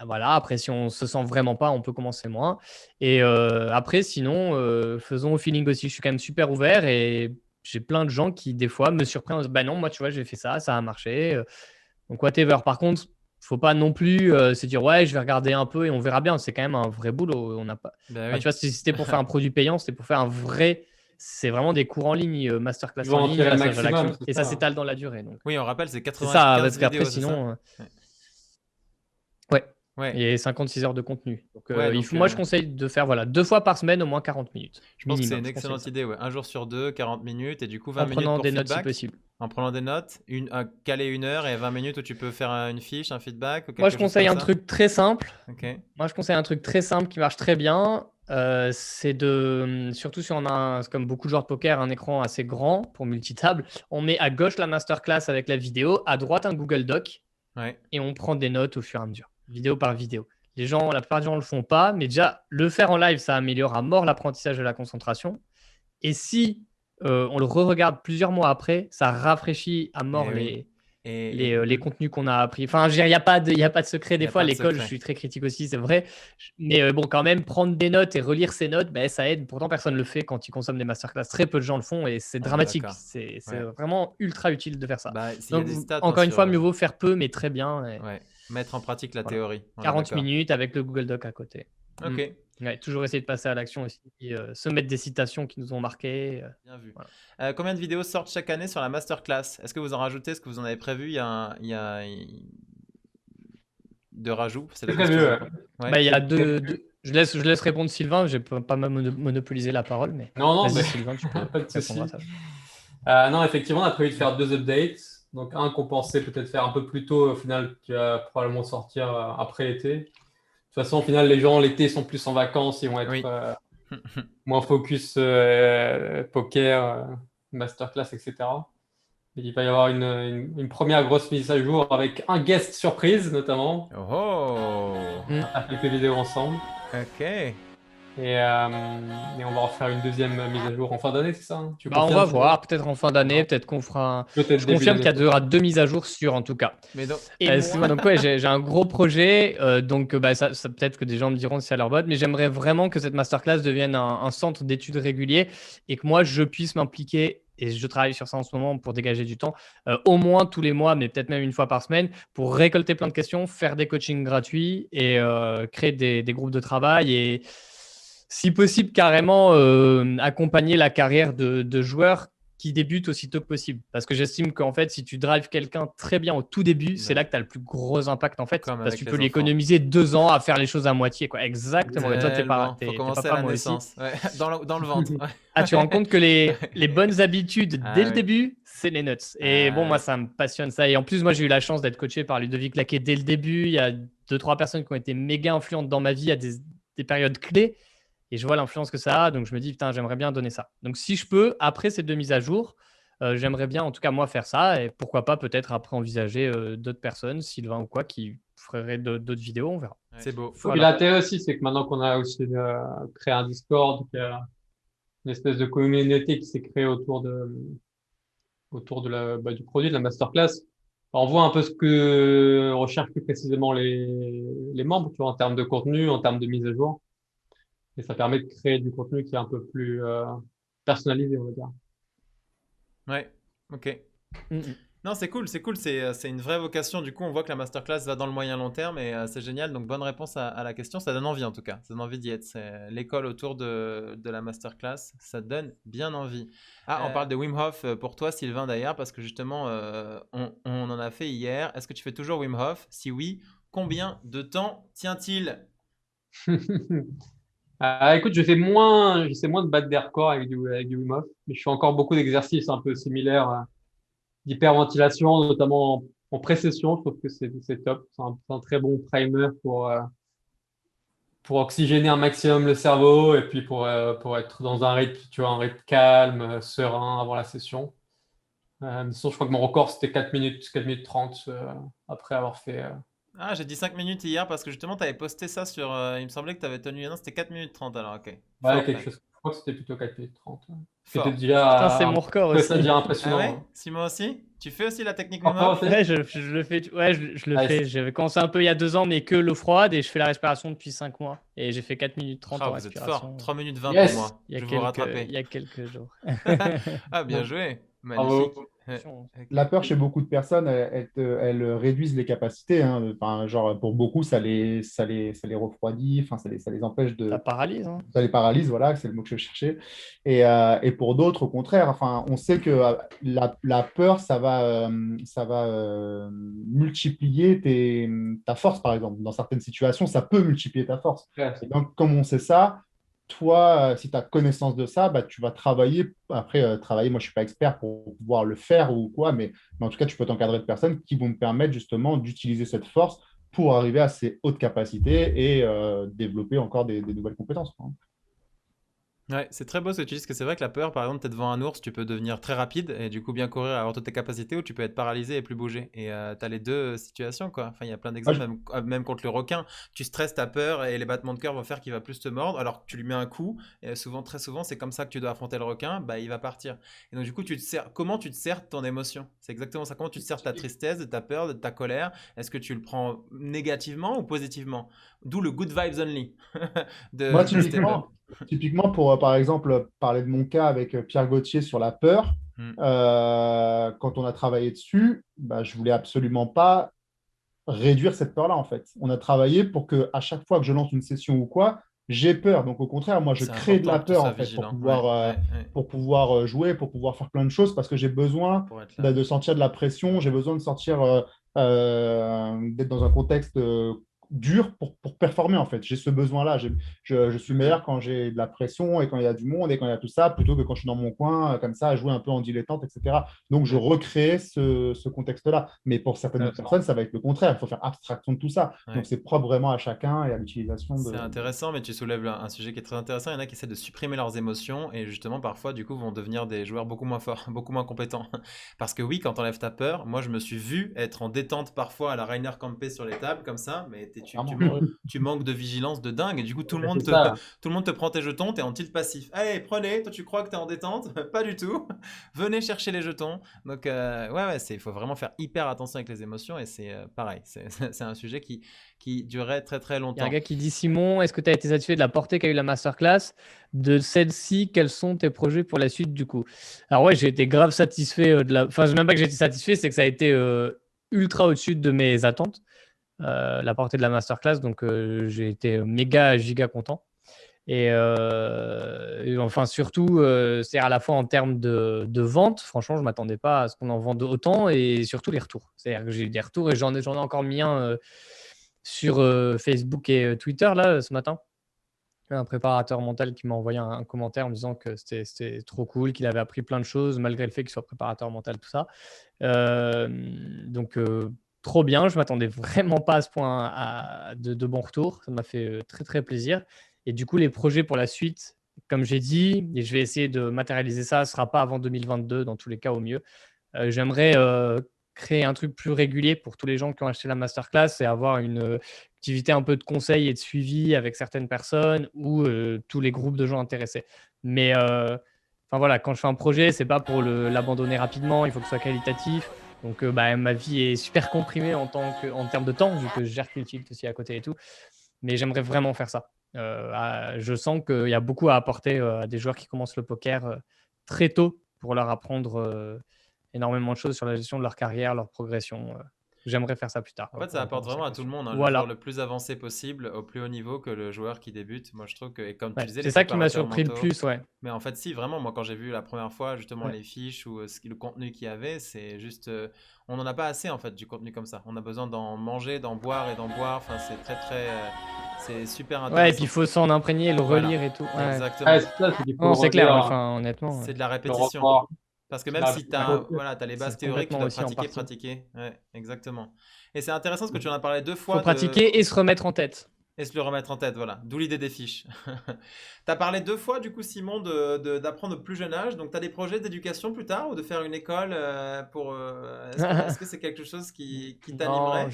Voilà, après, si on se sent vraiment pas, on peut commencer moins. Et après, sinon, faisons au feeling aussi. Je suis quand même super ouvert et j'ai plein de gens qui, des fois, me surprennent. Bah non, moi, tu vois, j'ai fait ça, ça a marché. Donc, whatever. Par contre, faut pas non plus se dire, ouais, je vais regarder un peu et on verra bien. C'est quand même un vrai boulot. On n'a pas... Bah Enfin, oui. tu vois, si c'était pour faire un produit payant, c'était pour faire un vrai. C'est vraiment des cours en ligne, masterclass Tu vas en en ligne, tirer le passage à maximum, l'action. c'est Et ça ça. s'étale dans la durée. Donc, Oui, on rappelle, c'est c'est ça, 95 parce qu'après, vidéos, c'est ça? sinon. Ouais. Ouais. Et 56 heures de contenu. Donc, Ouais, moi, je conseille de faire 2 fois par semaine, au moins 40 minutes. je pense que c'est Minimum, une je conseille excellente ça. idée. Ouais. Un jour sur deux, 40 minutes et du coup 20 En minutes prenant pour des notes si feedback. possible. En prenant des notes, caler 1 heure et 20 minutes où tu peux faire une fiche, un feedback ou Moi, quelque je chose conseille comme un ça. truc très simple. Ok. Moi, je conseille un truc très simple qui marche très bien. C'est surtout si on a, comme beaucoup de joueurs de poker, un écran assez grand pour multitable. On met à gauche la masterclass avec la vidéo, à droite un Google Doc Ouais. et on prend des notes au fur et à mesure, vidéo par vidéo. La plupart des gens ne le font pas, mais déjà, le faire en live, ça améliore à mort l'apprentissage de la concentration. Et si on le re-regarde plusieurs mois après, ça rafraîchit à mort Et oui. les contenus qu'on a appris. Enfin, je veux dire, il y a pas de secret. Y Des a fois, à pas de l'école, je secret. suis très critique aussi, c'est vrai. Mais bon, quand même, prendre des notes et relire ces notes, ben, ça aide. Pourtant, personne ne le fait quand ils consomment des masterclass. Très peu de gens le font et c'est On est dramatique. d'accord. C'est Ouais. vraiment ultra utile de faire ça. Bah, s'il y a Donc, des stats encore une sur. fois, mieux vaut faire peu, mais très bien. Et Ouais. Mettre en pratique la voilà. théorie. On est 40 d'accord. minutes avec le Google Doc à côté. Ok. Ouais, toujours essayer de passer à l'action aussi. Se mettre des citations qui nous ont marqué. Bien vu. Voilà. Combien de vidéos sortent chaque année sur la masterclass? Est-ce que vous en rajoutez? Est-ce que vous en avez prévu? De rajout? C'est la C'est prévu, question. ouais. Ouais. Bah, il y a je laisse répondre Sylvain. Je peux pas monopoliser la parole, mais Non, vas-y mais Sylvain, tu peux pas de répondre à souci. ça. Non, effectivement, on a prévu de faire 2 updates. Donc, un qu'on pensait peut-être faire un peu plus tôt, au final, qui va probablement sortir après l'été. De toute façon, au final, les gens, l'été, sont plus en vacances, ils vont être Oui. moins focus poker, masterclass, etc. Et il va y avoir une première grosse mise à jour avec un guest surprise, notamment. Oh. Mm. On a quelques vidéos ensemble. Ok. Et on va en faire une deuxième mise à jour en fin d'année, c'est ça, hein? Tu Bah, on confirmes, va Sylvain? voir, peut-être en fin d'année, peut-être qu'on fera. Peut-être Je début confirme d'année qu'il y aura 2 mises à jour sûres en tout cas. Mais donc, Excuse-moi, donc ouais, j'ai un gros projet, donc bah, ça peut-être que des gens me diront si c'est à leur botte, mais j'aimerais vraiment que cette masterclass devienne un centre d'études régulier et que moi je puisse m'impliquer, et je travaille sur ça en ce moment pour dégager du temps, au moins tous les mois, mais peut-être même une fois par semaine, pour récolter plein de questions, faire des coachings gratuits et créer des groupes de travail et si possible carrément accompagner la carrière de joueurs qui débute aussitôt que possible. Parce que j'estime qu'en fait, si tu drives quelqu'un très bien au tout début, c'est Ouais. là que tu as le plus gros impact en fait. Comme Parce avec que tu les peux lui enfants. économiser 2 ans à faire les choses à moitié. Quoi. Exactement. Et toi, t'es Tellement. Faut t'es commencer à papa, la moi aussi. naissance. Ouais. Dans le ventre. Ouais. Ah, tu rends compte que les bonnes habitudes Ah dès le oui. début, c'est les nuts. Et bon, Ah moi, oui. ça me passionne ça. Et en plus, moi, j'ai eu la chance d'être coaché par Ludovic Laquet dès le début. Il y a 2-3 personnes qui ont été méga influentes dans ma vie à des périodes clés. Et je vois l'influence que ça a. Donc, je me dis, putain, j'aimerais bien donner ça. Donc, si je peux, après ces 2 mises à jour, j'aimerais bien, en tout cas, moi, faire ça. Et pourquoi pas, peut-être après envisager d'autres personnes, Sylvain ou quoi, qui feraient d'autres vidéos. On verra. C'est beau. Et puis Voilà. l'intérêt aussi, c'est que maintenant qu'on a aussi créé un Discord, qu'il y a une espèce de communauté qui s'est créée autour du produit, de la masterclass. On voit un peu ce que recherchent plus précisément les membres, tu vois, en termes de contenu, en termes de mise à jour. Et ça permet de créer du contenu qui est un peu plus personnalisé, on va dire. Ouais. Ok. Mm-mm. Non, c'est cool, c'est une vraie vocation. Du coup, on voit que la masterclass va dans le moyen long terme et c'est génial. Donc, bonne réponse à la question. Ça donne envie en tout cas. Ça donne envie d'y être. C'est l'école autour de la masterclass. Ça donne bien envie. Ah, on parle de Wim Hof pour toi, Sylvain, d'ailleurs, parce que justement, on en a fait hier. Est-ce que tu fais toujours Wim Hof? Si oui, combien de temps tient-il? Écoute, j'essaie moins de battre des records avec du Wim Hof, mais je fais encore beaucoup d'exercices un peu similaires d'hyperventilation, notamment en pré-session. Je trouve que c'est top. C'est un très bon primer pour oxygéner un maximum le cerveau et puis pour être dans un rythme, tu vois, un rythme calme, serein avant la session. Sinon, je crois que mon record, c'était 4 minutes 30 après avoir fait Ah, j'ai dit 5 minutes hier parce que justement, tu avais posté ça sur. Il me semblait que tu avais tenu. Non, c'était 4 minutes 30 alors, ok. Ouais, Fort, quelque ouais. chose. Je crois que c'était plutôt 4 minutes 30. Ouais. C'était Fort. Putain, c'est déjà, mon record ouais, ça aussi. déjà Ah impressionnant. ouais? Ouais. Simon aussi? Tu fais aussi la technique Encore mémoire? aussi? Ouais, je le fais. Ouais, je le Ouais, fais. J'avais commencé un peu il y a 2 ans, mais que l'eau froide, et je fais la respiration depuis 5 mois. Et j'ai fait 4 minutes 30 Ah, en vous êtes fort. respiration 3 minutes 20 pour Yes! moi. il y a Je vais vous rattraper. il y a quelques jours. Ah, bien joué. Bravo. Magnifique. Ouais, ok. La peur chez beaucoup de personnes, elles réduisent les capacités, hein. Enfin, genre, pour beaucoup, ça les refroidit, enfin, ça les empêche Ça de, paralyse, hein. ça les paralyse, voilà, c'est le mot que je cherchais. Et pour d'autres, au contraire, enfin, on sait que la peur, ça va multiplier ta force, par exemple. Dans certaines situations, ça peut multiplier ta force. Ouais. Et donc, comme on sait ça, toi, si tu as connaissance de ça, bah, tu vas travailler. Après, travailler, moi, je ne suis pas expert pour pouvoir le faire ou quoi, mais en tout cas, tu peux t'encadrer de personnes qui vont te permettre justement d'utiliser cette force pour arriver à ces hautes capacités et développer encore des nouvelles compétences, quoi. Ouais, c'est très beau ce que tu dis, parce que c'est vrai que la peur, par exemple, t'es devant un ours, tu peux devenir très rapide et du coup bien courir, avoir toutes tes capacités, ou tu peux être paralysé et plus bouger. Et t'as les deux situations, quoi. Enfin, il y a plein Moi, d'exemples, même contre le requin. Tu stresses ta peur et les battements de cœur vont faire qu'il va plus te mordre, alors que tu lui mets un coup. Et souvent, très souvent, c'est comme ça que tu dois affronter le requin, bah il va partir. Et donc du coup, comment tu te sers de ton émotion? C'est exactement ça. Comment tu te sers de ta tristesse, de ta peur, de ta colère? Est-ce que tu le prends négativement ou positivement? D'où le good vibes only moi, de Stephen. typiquement, pour, par exemple, parler de mon cas avec Pierre Gauthier sur la peur, Hmm. quand on a travaillé dessus, bah, je voulais absolument pas réduire cette peur-là, en fait. On a travaillé pour que à chaque fois que je lance une session ou quoi, j'ai peur. Donc, au contraire, moi, je C'est crée de important la que tu peur, sois en fait, vigilant. Ouais, ouais, ouais. pour pouvoir jouer, pour pouvoir faire plein de choses, parce que j'ai besoin Pour être là. de sentir de la pression, j'ai besoin de sortir, d'être dans un contexte dur pour performer, en fait. J'ai ce besoin-là. Je suis meilleur quand j'ai de la pression et quand il y a du monde et quand il y a tout ça, plutôt que quand je suis dans mon coin, comme ça, à jouer un peu en dilettante, etc. Donc, je recrée ce contexte-là. Mais pour certaines personnes, ça va être le contraire. Il faut faire abstraction de tout ça. Ouais. Donc, c'est propre vraiment à chacun et à l'utilisation de. C'est intéressant, mais tu soulèves un sujet qui est très intéressant. Il y en a qui essaient de supprimer leurs émotions et justement, parfois, du coup, vont devenir des joueurs beaucoup moins forts, beaucoup moins compétents. Parce que oui, quand t'enlèves ta peur, moi, je me suis vu être en détente parfois à la Rainer Campé sur les tables, comme ça, mais tu manques de vigilance de dingue et du coup, tout le monde C'est ça. tout le monde te prend tes jetons, t'es en tilt passif. Allez, prenez, toi, tu crois que t'es en détente? Pas du tout. Venez chercher les jetons. Donc, ouais, il faut vraiment faire hyper attention avec les émotions et c'est pareil, c'est un sujet qui durait très très Il y a un longtemps. gars qui dit Simon, est-ce que tu as été satisfait de la portée qu'a eu la masterclass? De celle-ci, quels sont tes projets pour la suite du coup? Alors ouais, j'ai été grave satisfait de la. Enfin, même pas que j'ai été satisfait, c'est que ça a été ultra au-dessus de mes attentes, la portée de la masterclass. Donc j'ai été méga giga content. Et enfin, surtout, c'est à la fois en termes de vente. Franchement, je ne m'attendais pas à ce qu'on en vende autant et surtout les retours. C'est-à-dire que j'ai eu des retours et j'en ai encore mis un sur Facebook et Twitter là ce matin. Un préparateur mental qui m'a envoyé un commentaire en me disant que c'était trop cool, qu'il avait appris plein de choses malgré le fait qu'il soit préparateur mental, tout ça. Donc, trop bien. Je ne m'attendais vraiment pas à ce point de bons retours. Ça m'a fait très, très plaisir. Et du coup, les projets pour la suite, comme j'ai dit, et je vais essayer de matérialiser ça, ce ne sera pas avant 2022, dans tous les cas au mieux. J'aimerais créer un truc plus régulier pour tous les gens qui ont acheté la masterclass et avoir une activité un peu de conseil et de suivi avec certaines personnes ou tous les groupes de gens intéressés. Mais enfin voilà, quand je fais un projet, c'est pas pour l'abandonner rapidement, il faut que ce soit qualitatif. Donc ma vie est super comprimée en termes de temps, vu que je gère Qtilt aussi à côté et tout. Mais j'aimerais vraiment faire ça. Je sens qu'il y a beaucoup à apporter à des joueurs qui commencent le poker très tôt pour leur apprendre énormément de choses sur la gestion de leur carrière, leur progression. J'aimerais faire ça plus tard. En fait, ça apporte vraiment à tout le monde, hein, le Voilà. joueur le plus avancé possible, au plus haut niveau que le joueur qui débute. Moi, je trouve que, et comme tu Ouais, disais, c'est les ça qui m'a préparateurs surpris le mentaux. plus, ouais. Mais en fait, si, vraiment, moi, quand j'ai vu la première fois, justement, Ouais. les fiches ou le contenu qu'il y avait, c'est juste. On n'en a pas assez, en fait, du contenu comme ça. On a besoin d'en manger, d'en boire et d'en boire. Enfin, c'est très, très. C'est super intéressant. Ouais, et puis il faut s'en imprégner, le Voilà. relire et tout. Ouais. Exactement. Ouais, c'est ça, c'est qu'il faut Non, le c'est clair, relire, enfin, honnêtement. C'est de la le répétition. revoir. Parce que C'est même la- si tu la- as, voilà, t'as les bases C'est théoriques, tu complètement dois aussi en pratiquer, partie. pratiquer. Ouais, exactement. Et c'est intéressant parce que tu en as parlé 2 Il fois faut pratiquer et se remettre en tête. et se le remettre en tête, voilà. D'où l'idée des fiches. Tu as parlé 2 fois, du coup, Simon, d'apprendre au plus jeune âge. Donc, tu as des projets d'éducation plus tard ou de faire une école pour. Est-ce que c'est quelque chose qui Non, t'animerait?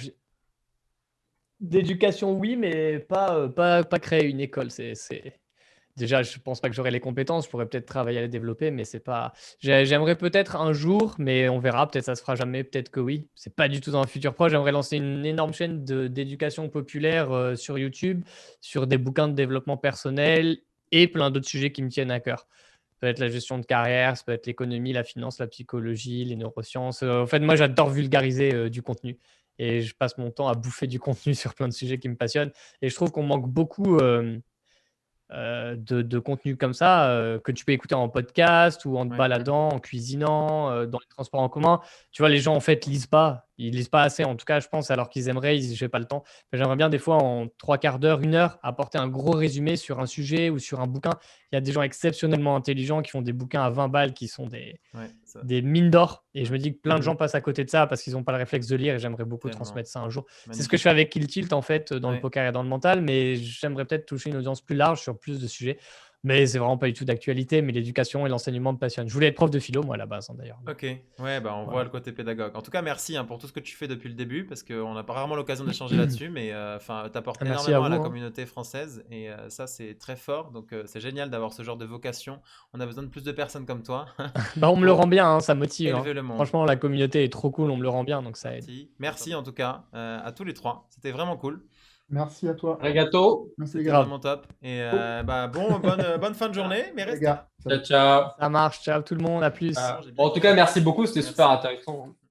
d'éducation, oui, mais pas créer une école. Déjà, je pense pas que j'aurai les compétences. Je pourrais peut-être travailler à les développer, mais c'est pas. J'aimerais peut-être un jour, mais on verra. Peut-être ça se fera jamais. Peut-être que oui. C'est pas du tout dans un futur proche. J'aimerais lancer une énorme chaîne d'éducation populaire sur YouTube, sur des bouquins de développement personnel et plein d'autres sujets qui me tiennent à cœur. Ça peut être la gestion de carrière, ça peut être l'économie, la finance, la psychologie, les neurosciences. En fait, moi, j'adore vulgariser du contenu. Et je passe mon temps à bouffer du contenu sur plein de sujets qui me passionnent. Et je trouve qu'on manque beaucoup de contenu comme ça que tu peux écouter en podcast ou en te baladant, en cuisinant, dans les transports en commun. Tu vois, les gens en fait lisent pas. Ils lisent pas assez, en tout cas, je pense, alors qu'ils aimeraient, ils n'ont pas le temps. Mais j'aimerais bien des fois en 3/4 d'heure, 1 heure, apporter un gros résumé sur un sujet ou sur un bouquin. Il y a des gens exceptionnellement intelligents qui font des bouquins à 20 balles qui sont des mines d'or. Et je me dis que plein de gens passent à côté de ça parce qu'ils n'ont pas le réflexe de lire et j'aimerais beaucoup transmettre ça un jour. C'est ce que je fais avec Kill Tilt en fait, dans le poker et dans le mental, mais j'aimerais peut-être toucher une audience plus large sur plus de sujets. Mais c'est vraiment pas du tout d'actualité, mais l'éducation et l'enseignement me passionnent. Je voulais être prof de philo, moi, à la base, d'ailleurs. Ok, ouais, bah on voit le côté pédagogue. En tout cas, merci pour tout ce que tu fais depuis le début, parce qu'on n'a pas rarement l'occasion d'échanger là-dessus, mais t'apportes énormément à la communauté française, et ça, c'est très fort. Donc, c'est génial d'avoir ce genre de vocation. On a besoin de plus de personnes comme toi. On me le rend bien, ça motive. Élever le monde. Franchement, la communauté est trop cool, on me le rend bien, donc ça aide. Merci en tout cas à tous les trois. C'était vraiment cool. Merci à toi. Arigato. Merci, C'était vraiment top. Et bonne fin de journée. Mais restez là. Ciao, ciao. Ça marche, ciao tout le monde, à plus. En tout cas, merci beaucoup, c'était super intéressant.